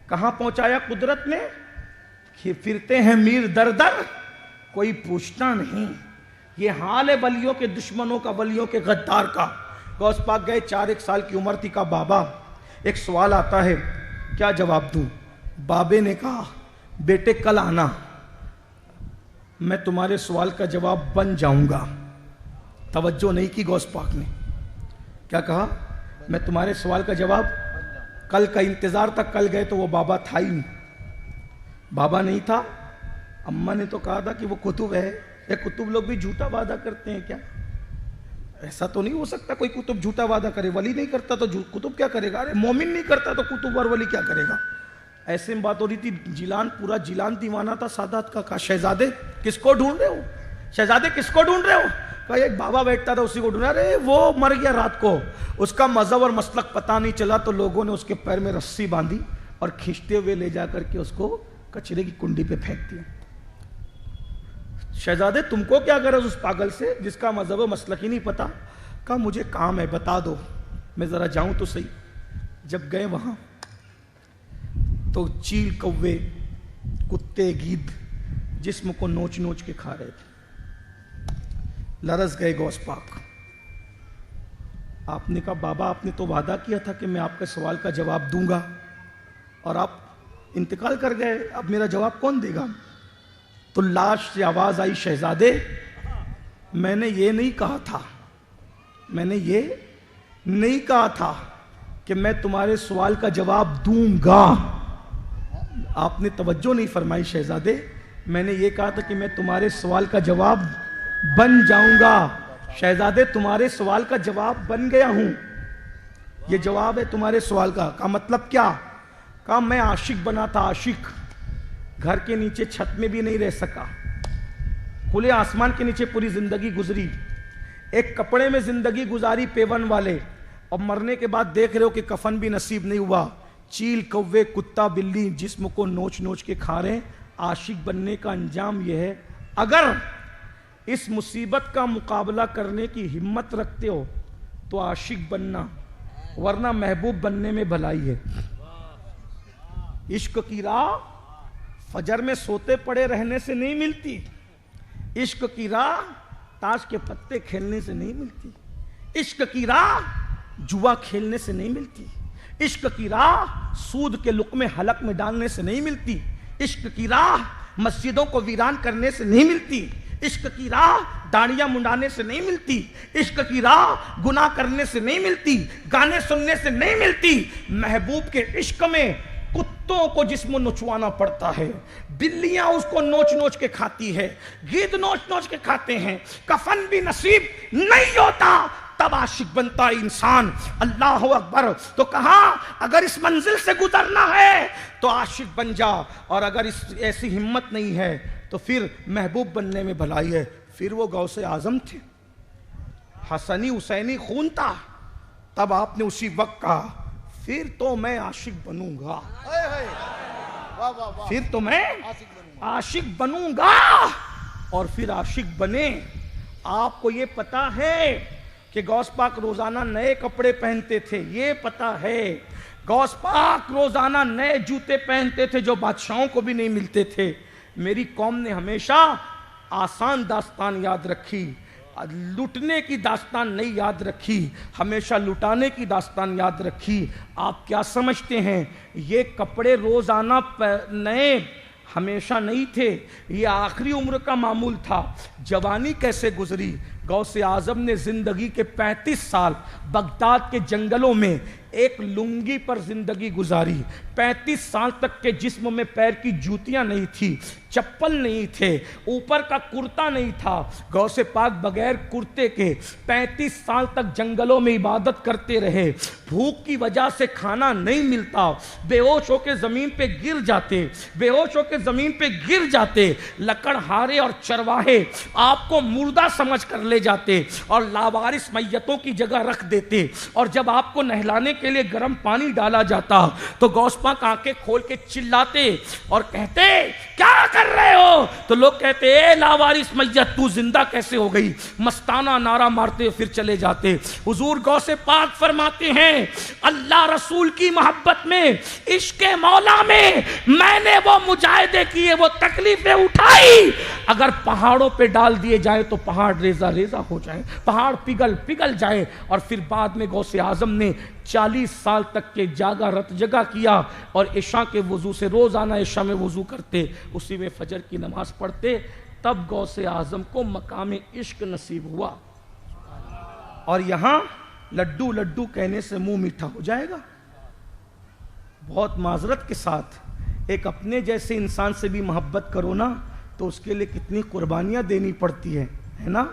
کہاں پہنچایا قدرت نے. پھرتے ہیں میر در در، کوئی پوچھتا نہیں. یہ حال ہے ولیوں کے دشمنوں کا، ولیوں کے غدار کا. غوث پاک گئے، 4 سال کی عمر تھی. کا بابا ایک سوال آتا ہے، کیا جواب دوں؟ بابے نے کہا بیٹے کل آنا، میں تمہارے سوال کا جواب بن جاؤں گا. توجہ نہیں کی غوث پاک نے. کیا کہا؟ میں تمہارے سوال کا جواب. کل کا انتظار تھا. کل گئے تو وہ بابا تھا ہی نہیں. بابا نہیں تھا. اماں نے تو کہا تھا کہ وہ کتب ہے. یہ کتب لوگ بھی جھوٹا وعدہ کرتے ہیں کیا؟ ایسا تو نہیں ہو سکتا کوئی کتب جھوٹا وعدہ کرے. ولی نہیں کرتا تو کتب کیا کرے گا؟ ارے مومن نہیں کرتا تو کتب اور ولی کیا کرے گا؟ ایسے میں بات ہو رہی تھی. جیلان، پورا جیلان دیوانہ تھا سادات کا. کہا شہزادے کس کو ڈھونڈ رہے ہو؟ شہزادے کس کو ڈھونڈ رہے ہو؟ کہا ایک بابا بیٹھتا تھا اسی کو ڈھونڈ. ارے وہ مر گیا رات کو، اس کا مذہب اور مسلک پتہ نہیں چلا تو لوگوں نے اس کے پیر میں رسی باندھی اور کھینچتے ہوئے لے جا کر کے اس کو کچرے کی کنڈی پہ پھینک دیا. شہزادے تم کو کیا غرض اس پاگل سے جس کا مذہب و مسلک ہی نہیں پتا؟ کہا مجھے کام ہے، بتا دو میں ذرا جاؤں تو صحیح. جب گئے وہاں تو چیل، کوے، کتے، گیدھ جسم کو نوچ نوچ کے کھا رہے تھے. لرز گئے غوث پاک. آپ نے کہا بابا آپ نے تو وعدہ کیا تھا کہ میں آپ کے سوال کا جواب دوں گا اور آپ انتقال کر گئے، اب میرا جواب کون دے گا؟ تو لاش سے آواز آئی شہزادے میں نے یہ نہیں کہا تھا، میں نے یہ نہیں کہا تھا کہ میں تمہارے سوال کا جواب دوں گا. آپ نے توجہ نہیں فرمائی شہزادے. میں نے یہ کہا تھا کہ میں تمہارے سوال کا جواب بن جاؤں گا. شہزادے تمہارے سوال کا جواب بن گیا ہوں، یہ جواب ہے تمہارے سوال کا. کہا مطلب کیا؟ کہا میں عاشق بنا تھا، عاشق. گھر کے نیچے چھت میں بھی نہیں رہ سکا، کھلے آسمان کے نیچے پوری زندگی گزری، ایک کپڑے میں زندگی گزاری پیون والے، اور مرنے کے بعد دیکھ رہے ہو کہ کفن بھی نصیب نہیں ہوا. چیل، کوے، کتا، بلی جسم کو نوچ نوچ کے کھا رہے ہیں. عاشق بننے کا انجام یہ ہے. اگر اس مصیبت کا مقابلہ کرنے کی ہمت رکھتے ہو تو عاشق بننا، ورنہ محبوب بننے میں بھلائی ہے. عشق کی راہ فجر میں سوتے پڑے رہنے سے نہیں ملتی. عشق کی راہ تاش کے پتے کھیلنے سے نہیں ملتی. عشق کی راہ جوا کھیلنے سے نہیں ملتی. عشق کی راہ سود کے لقمے حلق میں ڈالنے سے نہیں ملتی. عشق کی راہ مسجدوں کو ویران کرنے سے نہیں ملتی. عشق کی راہ داڑیاں منڈانے سے نہیں ملتی. عشق کی راہ گناہ کرنے سے نہیں ملتی، گانے سننے سے نہیں ملتی. محبوب کے عشق میں کتوں کو جسم نچوانا پڑتا ہے، بلیاں اس کو نوچ نوچ کے کھاتی ہے، گیدھ نوچ نوچ کے کھاتے ہیں. کفن بھی نصیب نہیں ہوتا تب عاشق بنتا ہے انسان. اللہ اکبر. تو کہا اگر اس منزل سے گزرنا ہے تو عاشق بن جا، اور اگر ایسی ہمت نہیں ہے تو پھر محبوب بننے میں بھلائی ہے. پھر وہ غوث اعظم تھے، حسنی حسینی خون تھا. تب آپ نے اسی وقت کہا پھر تو میں عاشق بنوں گا، پھر تو میں عاشق بنوں گا. اور پھر عاشق بنے. آپ کو یہ پتا ہے کہ غوث پاک روزانہ نئے کپڑے پہنتے تھے، یہ پتا ہے. غوث پاک روزانہ نئے جوتے پہنتے تھے جو بادشاہوں کو بھی نہیں ملتے تھے. میری قوم نے ہمیشہ آسان داستان یاد رکھی لٹنے کی داستان نہیں یاد رکھی، ہمیشہ لٹانے کی داستان یاد رکھی۔ آپ کیا سمجھتے ہیں یہ کپڑے روزانہ نئے ہمیشہ نہیں تھے، یہ آخری عمر کا معمول تھا۔ جوانی کیسے گزری؟ غوث اعظم نے زندگی کے 35 سال بغداد کے جنگلوں میں ایک لنگی پر زندگی گزاری۔ 35 سال تک کے جسم میں پیر کی جوتیاں نہیں تھی، چپل نہیں تھے، اوپر کا کرتا نہیں تھا۔ غوث پاک بغیر کرتے کے 35 سال تک جنگلوں میں عبادت کرتے رہے۔ بھوک کی وجہ سے کھانا نہیں ملتا، بے ہوش ہو کے زمین پہ گر جاتے، بے ہوش ہو کے زمین پہ گر جاتے۔ لکڑہارے اور چرواہے آپ کو مردہ سمجھ کر لے جاتے اور لاوارث میتوں کی جگہ رکھ دیتے، اور جب آپ کو نہلانے کے لیے گرم پانی ڈالا جاتا تو غوث پاک آنکھیں کھول کے چلاتے اور کہتے کیا کر رہے ہو؟ تو لوگ کہتے اے لاوارث میت تو زندہ کیسے ہو گئی؟ مستانہ نعرہ مارتے پھر چلے جاتے۔ حضور غوث پاک فرماتے ہیں اللہ رسول کی محبت میں، عشق مولا میں نے وہ مجاہدے کیے، وہ تکلیفیں اٹھائی، اگر پہاڑوں پہ ڈال دیے جائیں تو پہاڑ ریزہ ریزہ ہو جائیں، پہاڑ پگھل جائے۔ اور پھر بعد میں غوث اعظم نے 40 سال تک کے جاگا رت جگہ کیا، اور عشاء کے وضو سے روزانہ عشاء میں وضو کرتے، اسی میں فجر کی نماز پڑھتے، تب غوث اعظم کو مقام عشق نصیب ہوا۔ اور یہاں لڈو لڈو کہنے سے منہ میٹھا ہو جائے گا؟ بہت معذرت کے ساتھ ایک اپنے جیسے انسان سے بھی محبت کرو نا تو اس کے لیے کتنی قربانیاں دینی پڑتی ہے نا؟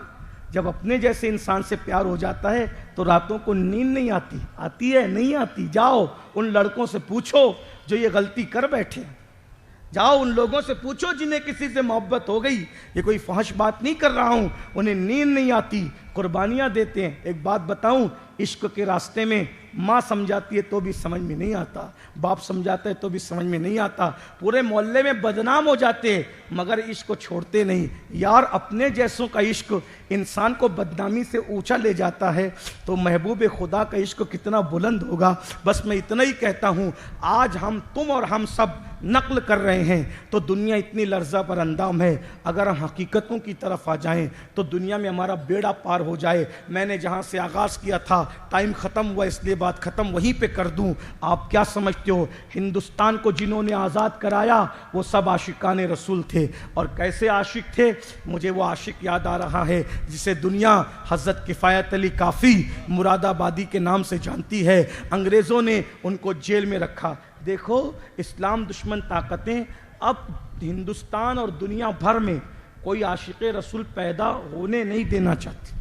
جب اپنے جیسے انسان سے پیار ہو جاتا ہے تو راتوں کو نیند نہیں آتی، آتی ہے نہیں آتی؟ جاؤ ان لڑکوں سے پوچھو جو یہ غلطی کر بیٹھے، جاؤ ان لوگوں سے پوچھو جنہیں کسی سے محبت ہو گئی، یہ کوئی فحش بات نہیں کر رہا ہوں، انہیں نیند نہیں آتی، قربانیاں دیتے ہیں۔ ایک بات بتاؤں، عشق کے راستے میں ماں سمجھاتی ہے تو بھی سمجھ میں نہیں آتا، باپ سمجھاتا ہے تو بھی سمجھ میں نہیں آتا، پورے محلے میں بدنام ہو جاتے مگر عشق کو چھوڑتے نہیں۔ یار اپنے جیسوں کا عشق انسان کو بدنامی سے اونچا لے جاتا ہے تو محبوب خدا کا عشق کتنا بلند ہوگا۔ بس میں اتنا ہی کہتا ہوں، آج ہم تم اور ہم سب نقل کر رہے ہیں تو دنیا اتنی لرزہ پر اندام ہے، اگر ہم حقیقتوں کی طرف آ جائیں تو دنیا میں ہمارا بیڑا پار ہو جائے۔ میں نے جہاں سے آغاز کیا تھا، ٹائم ختم ہوا اس لیے بات ختم وہیں پہ کر دوں۔ آپ کیا سمجھتے ہو ہندوستان کو جنہوں نے آزاد کرایا وہ سب عاشقان رسول تھے، اور کیسے عاشق تھے؟ مجھے وہ عاشق یاد آ رہا ہے جسے دنیا حضرت کفایت علی کافی مراد آبادی کے نام سے جانتی ہے۔ انگریزوں نے ان کو جیل میں رکھا۔ دیکھو اسلام دشمن طاقتیں اب ہندوستان اور دنیا بھر میں کوئی عاشق رسول پیدا ہونے نہیں دینا چاہتی،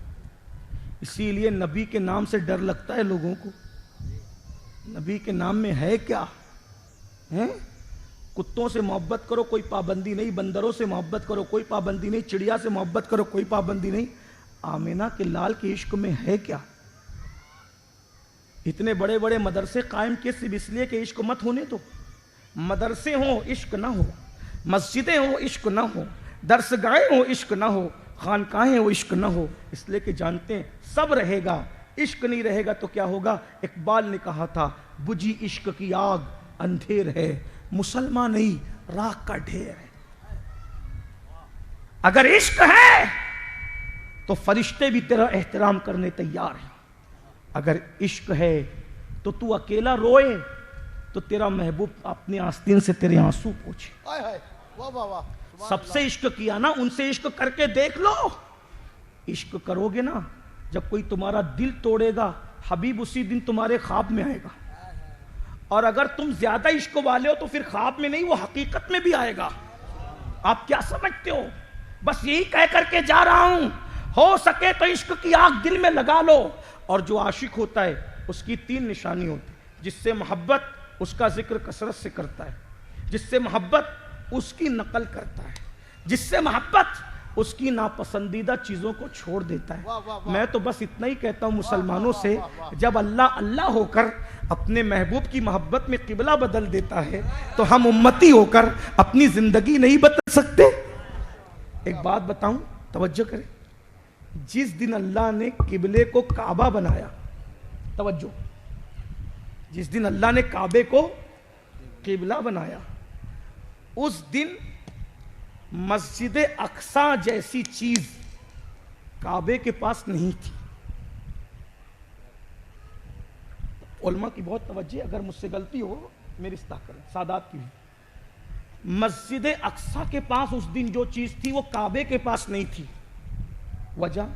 اسی لیے نبی کے نام سے ڈر لگتا ہے لوگوں کو۔ نبی کے نام میں ہے کیا؟ کتوں سے محبت کرو کوئی پابندی نہیں، بندروں سے محبت کرو کوئی پابندی نہیں، چڑیا سے محبت کرو کوئی پابندی نہیں، آمینہ کے لال کے عشق میں ہے کیا؟ اتنے بڑے بڑے مدرسے قائم کیے صرف اس لیے کہ عشق مت ہونے دو۔ مدرسے ہوں عشق نہ ہو، مسجدیں ہوں عشق نہ ہو، درسگاہیں ہوں عشق نہ ہو، خانقاہیں ہوں عشق نہ ہو، اس لیے کہ جانتے ہیں سب رہے گا، عشق نہیں رہے گا تو کیا ہوگا؟ اقبال نے کہا تھا بجھی عشق کی آگ اندھیر ہے، مسلمان نہیں راکھ کا ڈھیر ہے۔ اگر عشق ہے تو فرشتے بھی تیرا احترام کرنے تیار ہیں، اگر عشق ہے تو تو اکیلا روئے تو تیرا محبوب اپنے آستین سے تیرے آنسو پوچھے۔ ہائے ہائے، واہ واہ واہ، سب سے عشق کیا نا، ان سے عشق کر کے دیکھ لو۔ عشق کرو گے نا، جب کوئی تمہارا دل توڑے گا حبیب اسی دن تمہارے خواب میں آئے گا، اور اگر تم زیادہ عشق والے ہو تو پھر خواب میں نہیں وہ حقیقت میں بھی آئے گا۔ آپ کیا سمجھتے ہو؟ بس یہی کہہ کر کے جا رہا ہوں، ہو سکے تو عشق کی آگ دل میں لگا لو۔ اور جو عاشق ہوتا ہے اس کی 3 نشانی ہوتی ہے، جس سے محبت اس کا ذکر کثرت سے کرتا ہے، جس سے محبت اس کی نقل کرتا ہے، جس سے محبت اس کی ناپسندیدہ چیزوں کو چھوڑ دیتا ہے۔ میں تو بس اتنا ہی کہتا ہوں مسلمانوں سے، جب اللہ اللہ ہو کر اپنے محبوب کی محبت میں قبلہ بدل دیتا ہے تو ہم امتی ہو کر اپنی زندگی نہیں بدل سکتے؟ ایک بات بتاؤں، توجہ کریں، جس دن اللہ نے قبلے کو کعبہ بنایا، توجہ، جس دن اللہ نے کعبے کو قبلہ بنایا، اس دن مسجد اقصی جیسی چیز کعبے کے پاس نہیں تھی. علماء کی بہت توجہ، اگر مجھ سے غلطی ہو میری اصلاح کریں، سادات کی بھی. مسجد اقصی کے پاس اس دن جو چیز تھی وہ کعبے کے پاس نہیں تھی. وجہ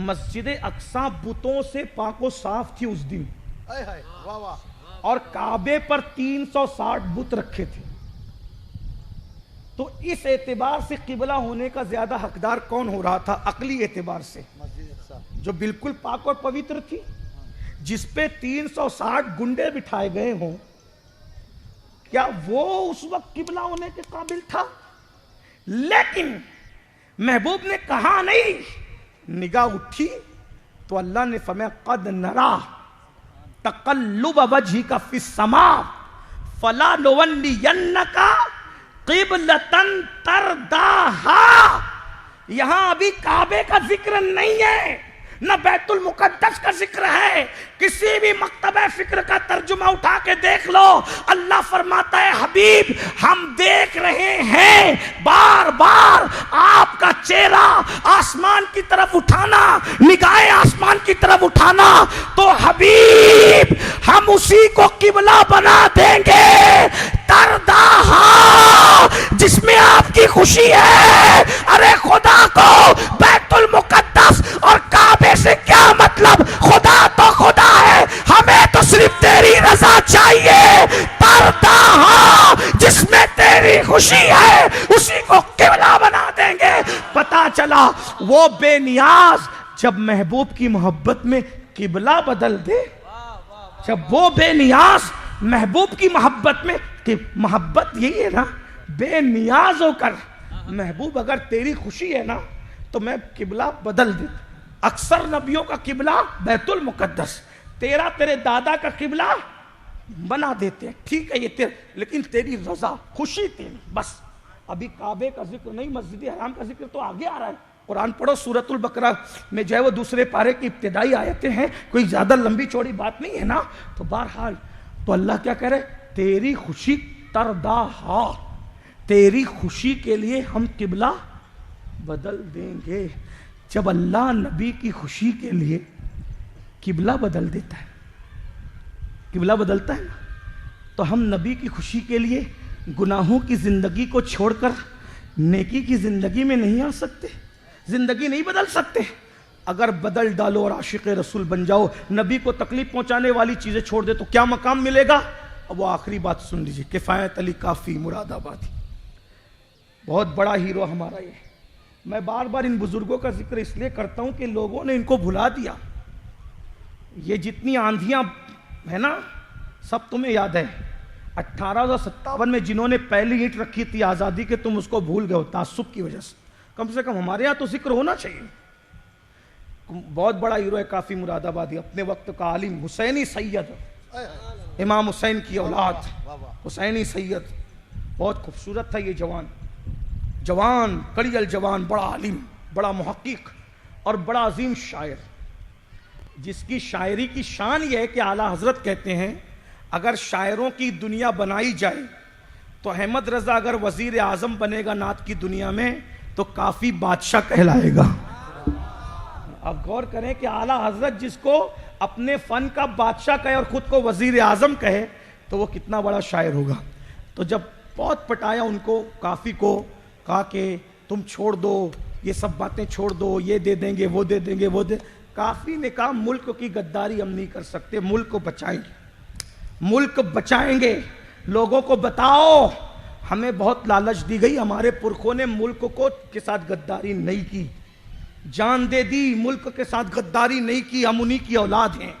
مسجد اقصی بتوں سے پاک و صاف تھی اس دن، ہائے ہائے واہ واہ. اور کعبے پر 360 بت رکھے تھے. تو اس اعتبار سے قبلہ ہونے کا زیادہ حقدار کون ہو رہا تھا؟ عقلی اعتبار سے مسجد اقصی جو بالکل پاک اور پوتر تھی، جس پہ 360 گنڈے بٹھائے گئے ہوں، کیا وہ اس وقت قبلہ ہونے کے قابل تھا؟ لیکن محبوب نے کہا نہیں. نگاہ اٹھی تو اللہ نے فرمایا قد نرا تقلب وجهك فی السماء فلنولینک قبلۃ ترضاها. یہاں ابھی کعبے کا ذکر نہیں ہے، نہ بیت المقدس کا ذکر ہے. کسی بھی مکتبہ فکر کا ترجمہ اٹھا کے دیکھ لو، اللہ فرماتا ہے حبیب ہم دیکھ رہے ہیں بار بار آپ کا چہرہ آسمان کی طرف اٹھانا، نگاہیں آسمان کی طرف اٹھانا، تو حبیب ہم اسی کو قبلہ بنا دیں گے ترضاہا، جس میں آپ کی خوشی ہے. ارے خدا کو بیت المقدس اور کعبے سے کیا مطلب؟ خدا تو خدا ہے، ہمیں تو صرف تیری رضا چاہیے. ترضاہا، جس میں تیری خوشی ہے اسی کو قبلہ بنا دیں گے. پتا چلا وہ بے نیاز جب محبوب کی محبت میں قبلہ بدل دے، جب وہ بے نیاز محبوب کی محبت میں، کہ محبت یہی ہے نا، بے نیاز ہو کر محبوب اگر تیری خوشی ہے نا تو میں قبلہ بدل دے. اکثر نبیوں کا قبلہ بیت المقدس، تیرا تیرے دادا کا قبلہ بنا دیتے ہیں. ٹھیک ہے یہ تیرا، لیکن تیری رضا خوشی تیری بس. ابھی کعبے کا ذکر نہیں، مسجد حرام کا ذکر تو آگے آ رہا ہے. قرآن پڑھو، سورۃ البقرہ میں جو ہے وہ دوسرے پارے کی ابتدائی آیتیں ہیں، کوئی زیادہ لمبی چوڑی بات نہیں ہے نا. تو بہرحال تو اللہ کیا کہہ رہے؟ تیری خوشی ترضاہا، تیری خوشی کے لیے ہم قبلہ بدل دیں گے. جب اللہ نبی کی خوشی کے لیے قبلہ بدل دیتا ہے، قبلہ بدلتا ہے نا، تو ہم نبی کی خوشی کے لیے گناہوں کی زندگی کو چھوڑ کر نیکی کی زندگی میں نہیں آ سکتے، زندگی نہیں بدل سکتے. اگر بدل ڈالو اور عاشق رسول بن جاؤ، نبی کو تکلیف پہنچانے والی چیزیں چھوڑ دے تو کیا مقام ملے گا؟ اب وہ آخری بات سن لیجیے. کفایت علی کافی مراد آبادی بہت بڑا ہیرو ہمارا یہ. میں بار بار ان بزرگوں کا ذکر اس لیے کرتا ہوں کہ لوگوں نے ان کو بھلا دیا. یہ جتنی آندھیاں ہے نا سب تمہیں یاد ہے. 1857 میں جنہوں نے پہلی اینٹ رکھی تھی آزادی کے، تم اس کو بھول گئے ہو تعصب کی وجہ سے. کم سے کم ہمارے یہاں تو ذکر ہونا چاہیے. بہت بڑا ہیرو ہے کافی مراد آبادی، اپنے وقت کا عالم، حسینی سید، امام حسین کی اولاد، حسینی سید. بہت خوبصورت تھا یہ جوان کڑی الجوان، بڑا عالم، بڑا محقق اور بڑا عظیم شاعر، جس کی شاعری کی شان یہ ہے کہ اعلیٰ حضرت کہتے ہیں اگر شاعروں کی دنیا بنائی جائے تو احمد رضا اگر وزیر اعظم بنے گا نعت کی دنیا میں تو کافی بادشاہ کہلائے گا. اب غور کریں کہ اعلیٰ حضرت جس کو اپنے فن کا بادشاہ کہے اور خود کو وزیر اعظم کہے تو وہ کتنا بڑا شاعر ہوگا. تو جب بہت پٹایا ان کو، کافی کو کہا کہ تم چھوڑ دو یہ سب باتیں، چھوڑ دو، یہ دے دیں گے، وہ دے دیں گے، وہ دے. کافی نے کہا ملک کی غداری ہم نہیں کر سکتے، ملک کو بچائیں گے، ملک بچائیں گے. لوگوں کو بتاؤ ہمیں بہت لالچ دی گئی، ہمارے پرکھوں نے ملک کو کے ساتھ غداری نہیں کی، جان دے دی، ملک کے ساتھ غداری نہیں کی. ہم انہی کی اولاد ہیں،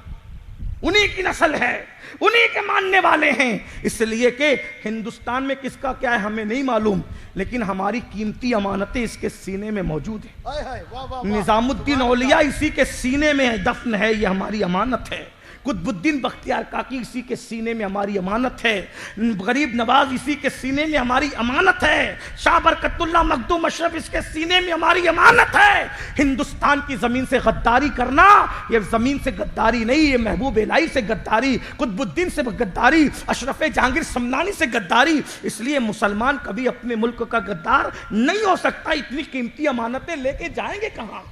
انہی کی نسل ہے، انہی کے ماننے والے ہیں. اس لیے کہ ہندوستان میں کس کا کیا ہے ہمیں نہیں معلوم، لیکن ہماری قیمتی امانتیں اس کے سینے میں موجود ہیں. نظام الدین اولیاء اسی کے سینے میں دفن ہے، یہ ہماری امانت ہے. قطب الدین بختیار کاکی اسی کے سینے میں ہماری امانت ہے. غریب نواز اسی کے سینے میں ہماری امانت ہے. شاہ برکت اللہ مخدوم اشرف اس کے سینے میں ہماری امانت ہے. ہندوستان کی زمین سے غداری کرنا یہ زمین سے غداری نہیں، یہ محبوب الہی سے غداری، قطب الدین سے غداری، اشرف جہانگیر سمنانی سے غداری. اس لیے مسلمان کبھی اپنے ملک کا غدار نہیں ہو سکتا. اتنی قیمتی امانتیں لے کے جائیں گے کہاں؟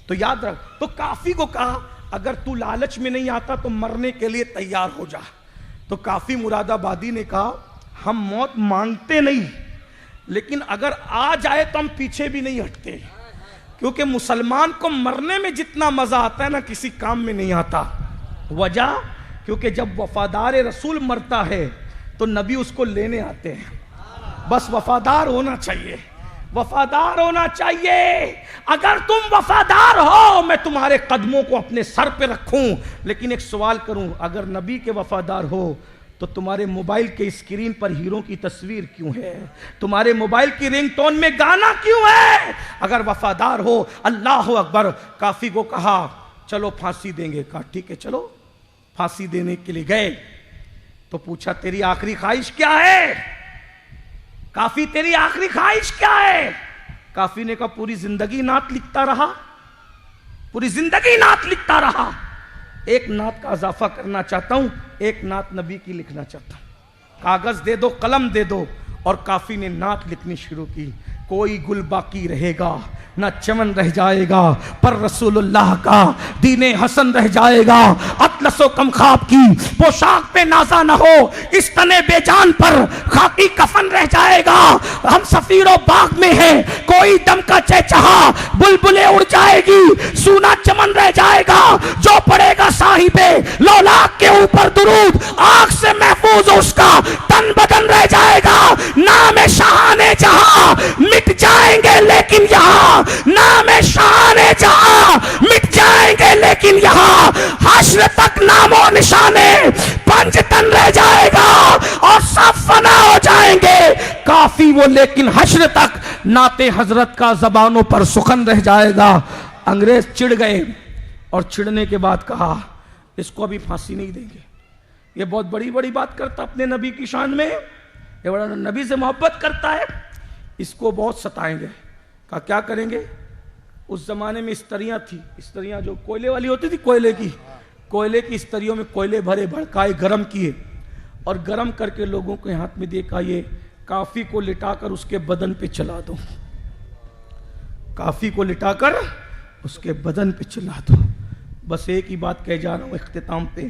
تو یاد رکھ. تو کافی کو کہا اگر تو لالچ میں نہیں آتا تو مرنے کے لیے تیار ہو جا. تو کافی مراد آبادی نے کہا ہم موت مانگتے نہیں, لیکن اگر آ جائے تو ہم پیچھے بھی نہیں ہٹتے, کیونکہ مسلمان کو مرنے میں جتنا مزہ آتا ہے نا کسی کام میں نہیں آتا. وجہ کیونکہ جب وفادار رسول مرتا ہے تو نبی اس کو لینے آتے ہیں. بس وفادار ہونا چاہیے, وفادار ہونا چاہیے. اگر تم وفادار ہو میں تمہارے قدموں کو اپنے سر پہ رکھوں. لیکن ایک سوال کروں, اگر نبی کے وفادار ہو تو تمہارے موبائل کے اسکرین پر ہیروں کی تصویر کیوں ہے؟ تمہارے موبائل کی رنگ ٹون میں گانا کیوں ہے؟ اگر وفادار ہو. اللہ اکبر. کافی کو کہا چلو پھانسی دیں گے. کہا ٹھیک ہے چلو. پھانسی دینے کے لیے گئے تو پوچھا تیری آخری خواہش کیا ہے؟ کافی تیری آخری خواہش کیا ہے؟ کافی نے کہا پوری زندگی نعت لکھتا رہا, پوری زندگی نعت لکھتا رہا. ایک نعت کا اضافہ کرنا چاہتا ہوں, ایک نعت نبی کی لکھنا چاہتا ہوں. کاغذ دے دو, قلم دے دو. اور کافی نے نعت لکھنی شروع کی. کوئی گل باقی رہے گا نہ چمن رہ جائے گا, پر رسول اللہ کا دین حسن رہ جائے گا. اطلس و کم خواب کی پوشاک پہ نازا نہ ہو, اس تنے بے جان پر خاکی کفن رہ جائے گا. ہم سفیر و باغ میں ہیں, کوئی دم کا چہچہا بلبلیں اڑ جائے گی, سونا چمن رہ جائے گا. جو پڑے گا صاحب لولاک کے اوپر درود, آنکھ سے محفوظ اس کا تن بدن رہ جائے گا. نام شاہان جہاں مٹ جائیں گے لیکن یہاں, نام شان جہاں مٹ جائیں گے لیکن یہاں حشر تک نام و نشانے پنج تن رہ جائے گا اور سب فنا ہو جائیں گے. کافی وہ لیکن حشر تک نعت حضرت کا زبانوں پر سخن رہ جائے گا. انگریز چڑ گئے اور چڑنے کے بعد کہا اس کو ابھی پھانسی نہیں دیں گے, یہ بہت بڑی بڑی بات کرتا اپنے نبی کی شان میں, یہ بڑا نبی سے محبت کرتا ہے, اس کو بہت ستائیں گے. کہا کیا کریں گے؟ اس زمانے میں استریاں تھی, استریاں جو کوئلے والی ہوتی تھی, کوئلے کی استریوں میں کوئلے بھرے, بھڑکائے, گرم کیے اور گرم کر کے لوگوں کے ہاتھ میں دیکھا یہ کافی کو لٹا کر اس کے بدن پہ چلا دو, کافی کو لٹا کر اس کے بدن پہ چلا دو. بس ایک ہی بات کہہ جا رہا ہوں اختتام پہ,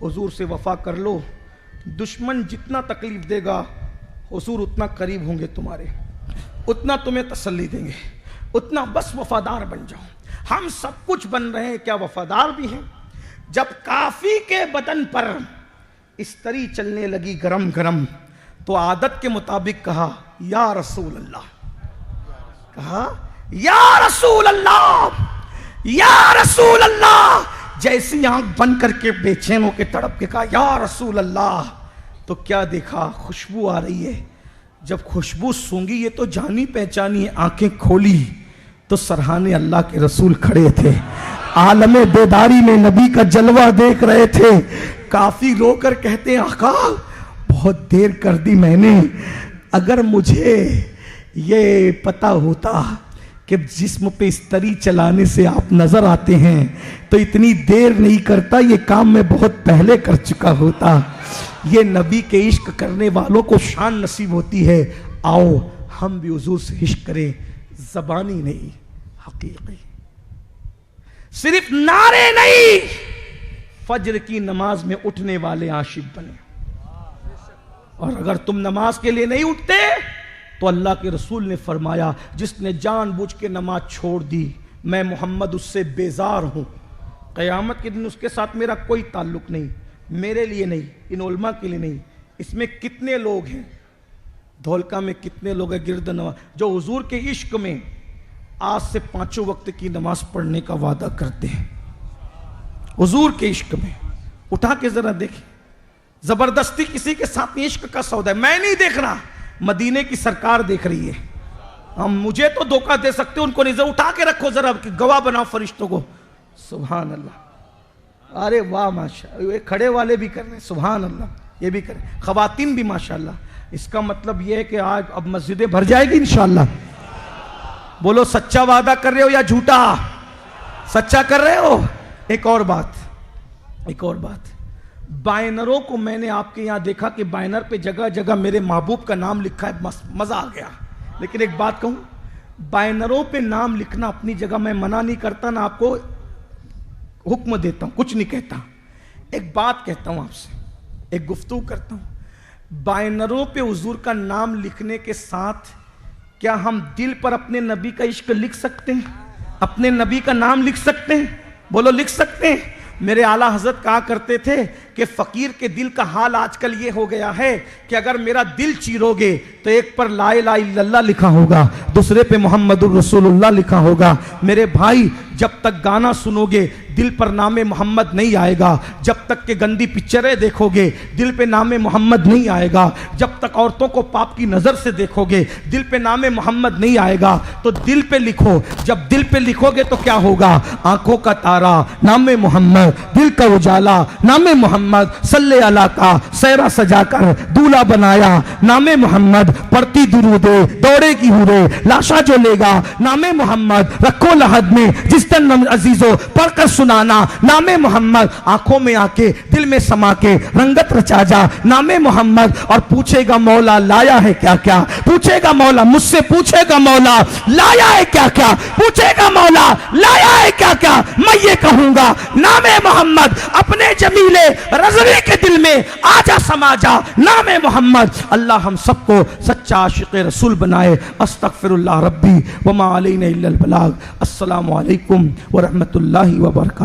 حضور سے وفا کر لو. دشمن جتنا تکلیف دے گا حضور اتنا قریب ہوں گے تمہارے, اتنا تمہیں تسلی دیں گے, اتنا بس وفادار بن جاؤ. ہم سب کچھ بن رہے ہیں, کیا وفادار بھی ہیں؟ جب کافی کے بدن پر استری چلنے لگی گرم گرم تو عادت کے مطابق کہا یا رسول اللہ, کہا یا رسول اللہ, یا رسول اللہ. جیسی آنکھ بند کر کے بے چین ہو کے تڑپ کے کہا یا رسول اللہ, تو کیا دیکھا؟ خوشبو آ رہی ہے. جب خوشبو سونگی یہ تو جانی پہچانی ہے, آنکھیں کھولی تو سرحانے اللہ کے رسول کھڑے تھے, عالم بیداری میں نبی کا جلوہ دیکھ رہے تھے. کافی رو کر کہتے ہیں آقا بہت دیر کر دی میں نے, اگر مجھے یہ پتا ہوتا کہ جسم پہ استری چلانے سے آپ نظر آتے ہیں تو اتنی دیر نہیں کرتا, یہ کام میں بہت پہلے کر چکا ہوتا. یہ نبی کے عشق کرنے والوں کو شان نصیب ہوتی ہے. آؤ ہم بھی حضور سے عشق کریں, زبانی نہیں حقیقی, صرف نعرے نہیں, فجر کی نماز میں اٹھنے والے عاشق بنے. اور اگر تم نماز کے لیے نہیں اٹھتے تو اللہ کے رسول نے فرمایا جس نے جان بوجھ کے نماز چھوڑ دی میں محمد اس سے بیزار ہوں, قیامت کے دن اس کے ساتھ میرا کوئی تعلق نہیں, میرے لیے نہیں, ان علماء کے لیے نہیں. اس میں کتنے لوگ ہیں, دھولکا میں کتنے لوگ ہیں گرد نواز جو حضور کے عشق میں آج سے 5 وقت کی نماز پڑھنے کا وعدہ کرتے ہیں. حضور کے عشق میں اٹھا کے ذرا دیکھیں, زبردستی کسی کے ساتھ عشق کا سودا ہے, میں نہیں دیکھ رہا, مدینے کی سرکار دیکھ رہی ہے. ہم مجھے تو دھوکہ دے سکتے, ان کو نہیں. اٹھا کے رکھو ذرا, گواہ بناؤ فرشتوں کو. سبحان اللہ, ارے واہ ماشاءاللہ, یہ کھڑے والے بھی کر رہے ہیں, سبحان اللہ, یہ بھی کریں, خواتین بھی ماشاءاللہ. اس کا مطلب یہ ہے کہ آج اب مسجدیں بھر جائے گی انشاءاللہ. بولو سچا وعدہ کر رہے ہو یا جھوٹا؟ سچا کر رہے ہو. ایک اور بات, بائنروں کو میں نے آپ کے یہاں دیکھا کہ بائنر پہ جگہ جگہ میرے محبوب کا نام لکھا ہے, مزہ آ گیا. لیکن ایک بات کہوں, بائنروں پہ نام لکھنا اپنی جگہ میں منع نہیں کرتا، نہ آپ کو حکم دیتا ہوں، کچھ نہیں کہتا. ایک بات کہتا ہوں آپ سے، ایک گفتگو کرتا ہوں. بائنروں پہ حضور کا نام لکھنے کے ساتھ کیا ہم دل پر اپنے نبی کا عشق لکھ سکتے ہیں؟ اپنے نبی کا نام لکھ سکتے ہیں؟ بولو لکھ سکتے ہیں. میرے اعلیٰ حضرت کہا کرتے تھے کہ فقیر کے دل کا حال آج کل یہ ہو گیا ہے کہ اگر میرا دل چیرو گے تو ایک پر لا الہ الا اللہ لکھا ہوگا، دوسرے پہ محمد الرسول اللہ لکھا ہوگا. میرے بھائی جب تک گانا سنو گے دل پر نام محمد نہیں آئے گا، جب تک کہ گندی پکچریں دیکھو گے دل پہ نام محمد نہیں آئے گا، جب تک عورتوں کو پاپ کی نظر سے دیکھو گے دل پہ نام محمد نہیں آئے گا. تو دل پہ لکھو. جب دل پہ لکھو گے تو کیا ہوگا؟ آنکھوں کا تارا نام محمد، دل کا اجالا نام محمد، صلی اللہ کا سہرا سجا کر دولہا بنایا نام محمد، پڑھتی درودے دوڑے کی ہورے لاشا جو لے گا نام محمد، رکھو لحد میں جس دن عزیزو پڑھ کر سنانا نام محمد. آنکھوں میں آ کے دل میں سما کے رنگت رچا جا نام محمد. اور پوچھے گا مولا لایا ہے کیا کیا، پوچھے گا مولا مجھ سے، پوچھے گا مولا لایا ہے کیا کیا، پوچھے گا مولا لایا ہے کیا کیا. میں یہ کہوں گا نام محمد اپنے جمیلے رضوی کے دل میں آجا سما جا نام محمد. اللہ ہم سب کو سچا عاشق رسول بنائے. استغفر اللہ ربی وما علینا الا البلاغ. السلام علیکم ورحمۃ اللہ وبرکاتہ.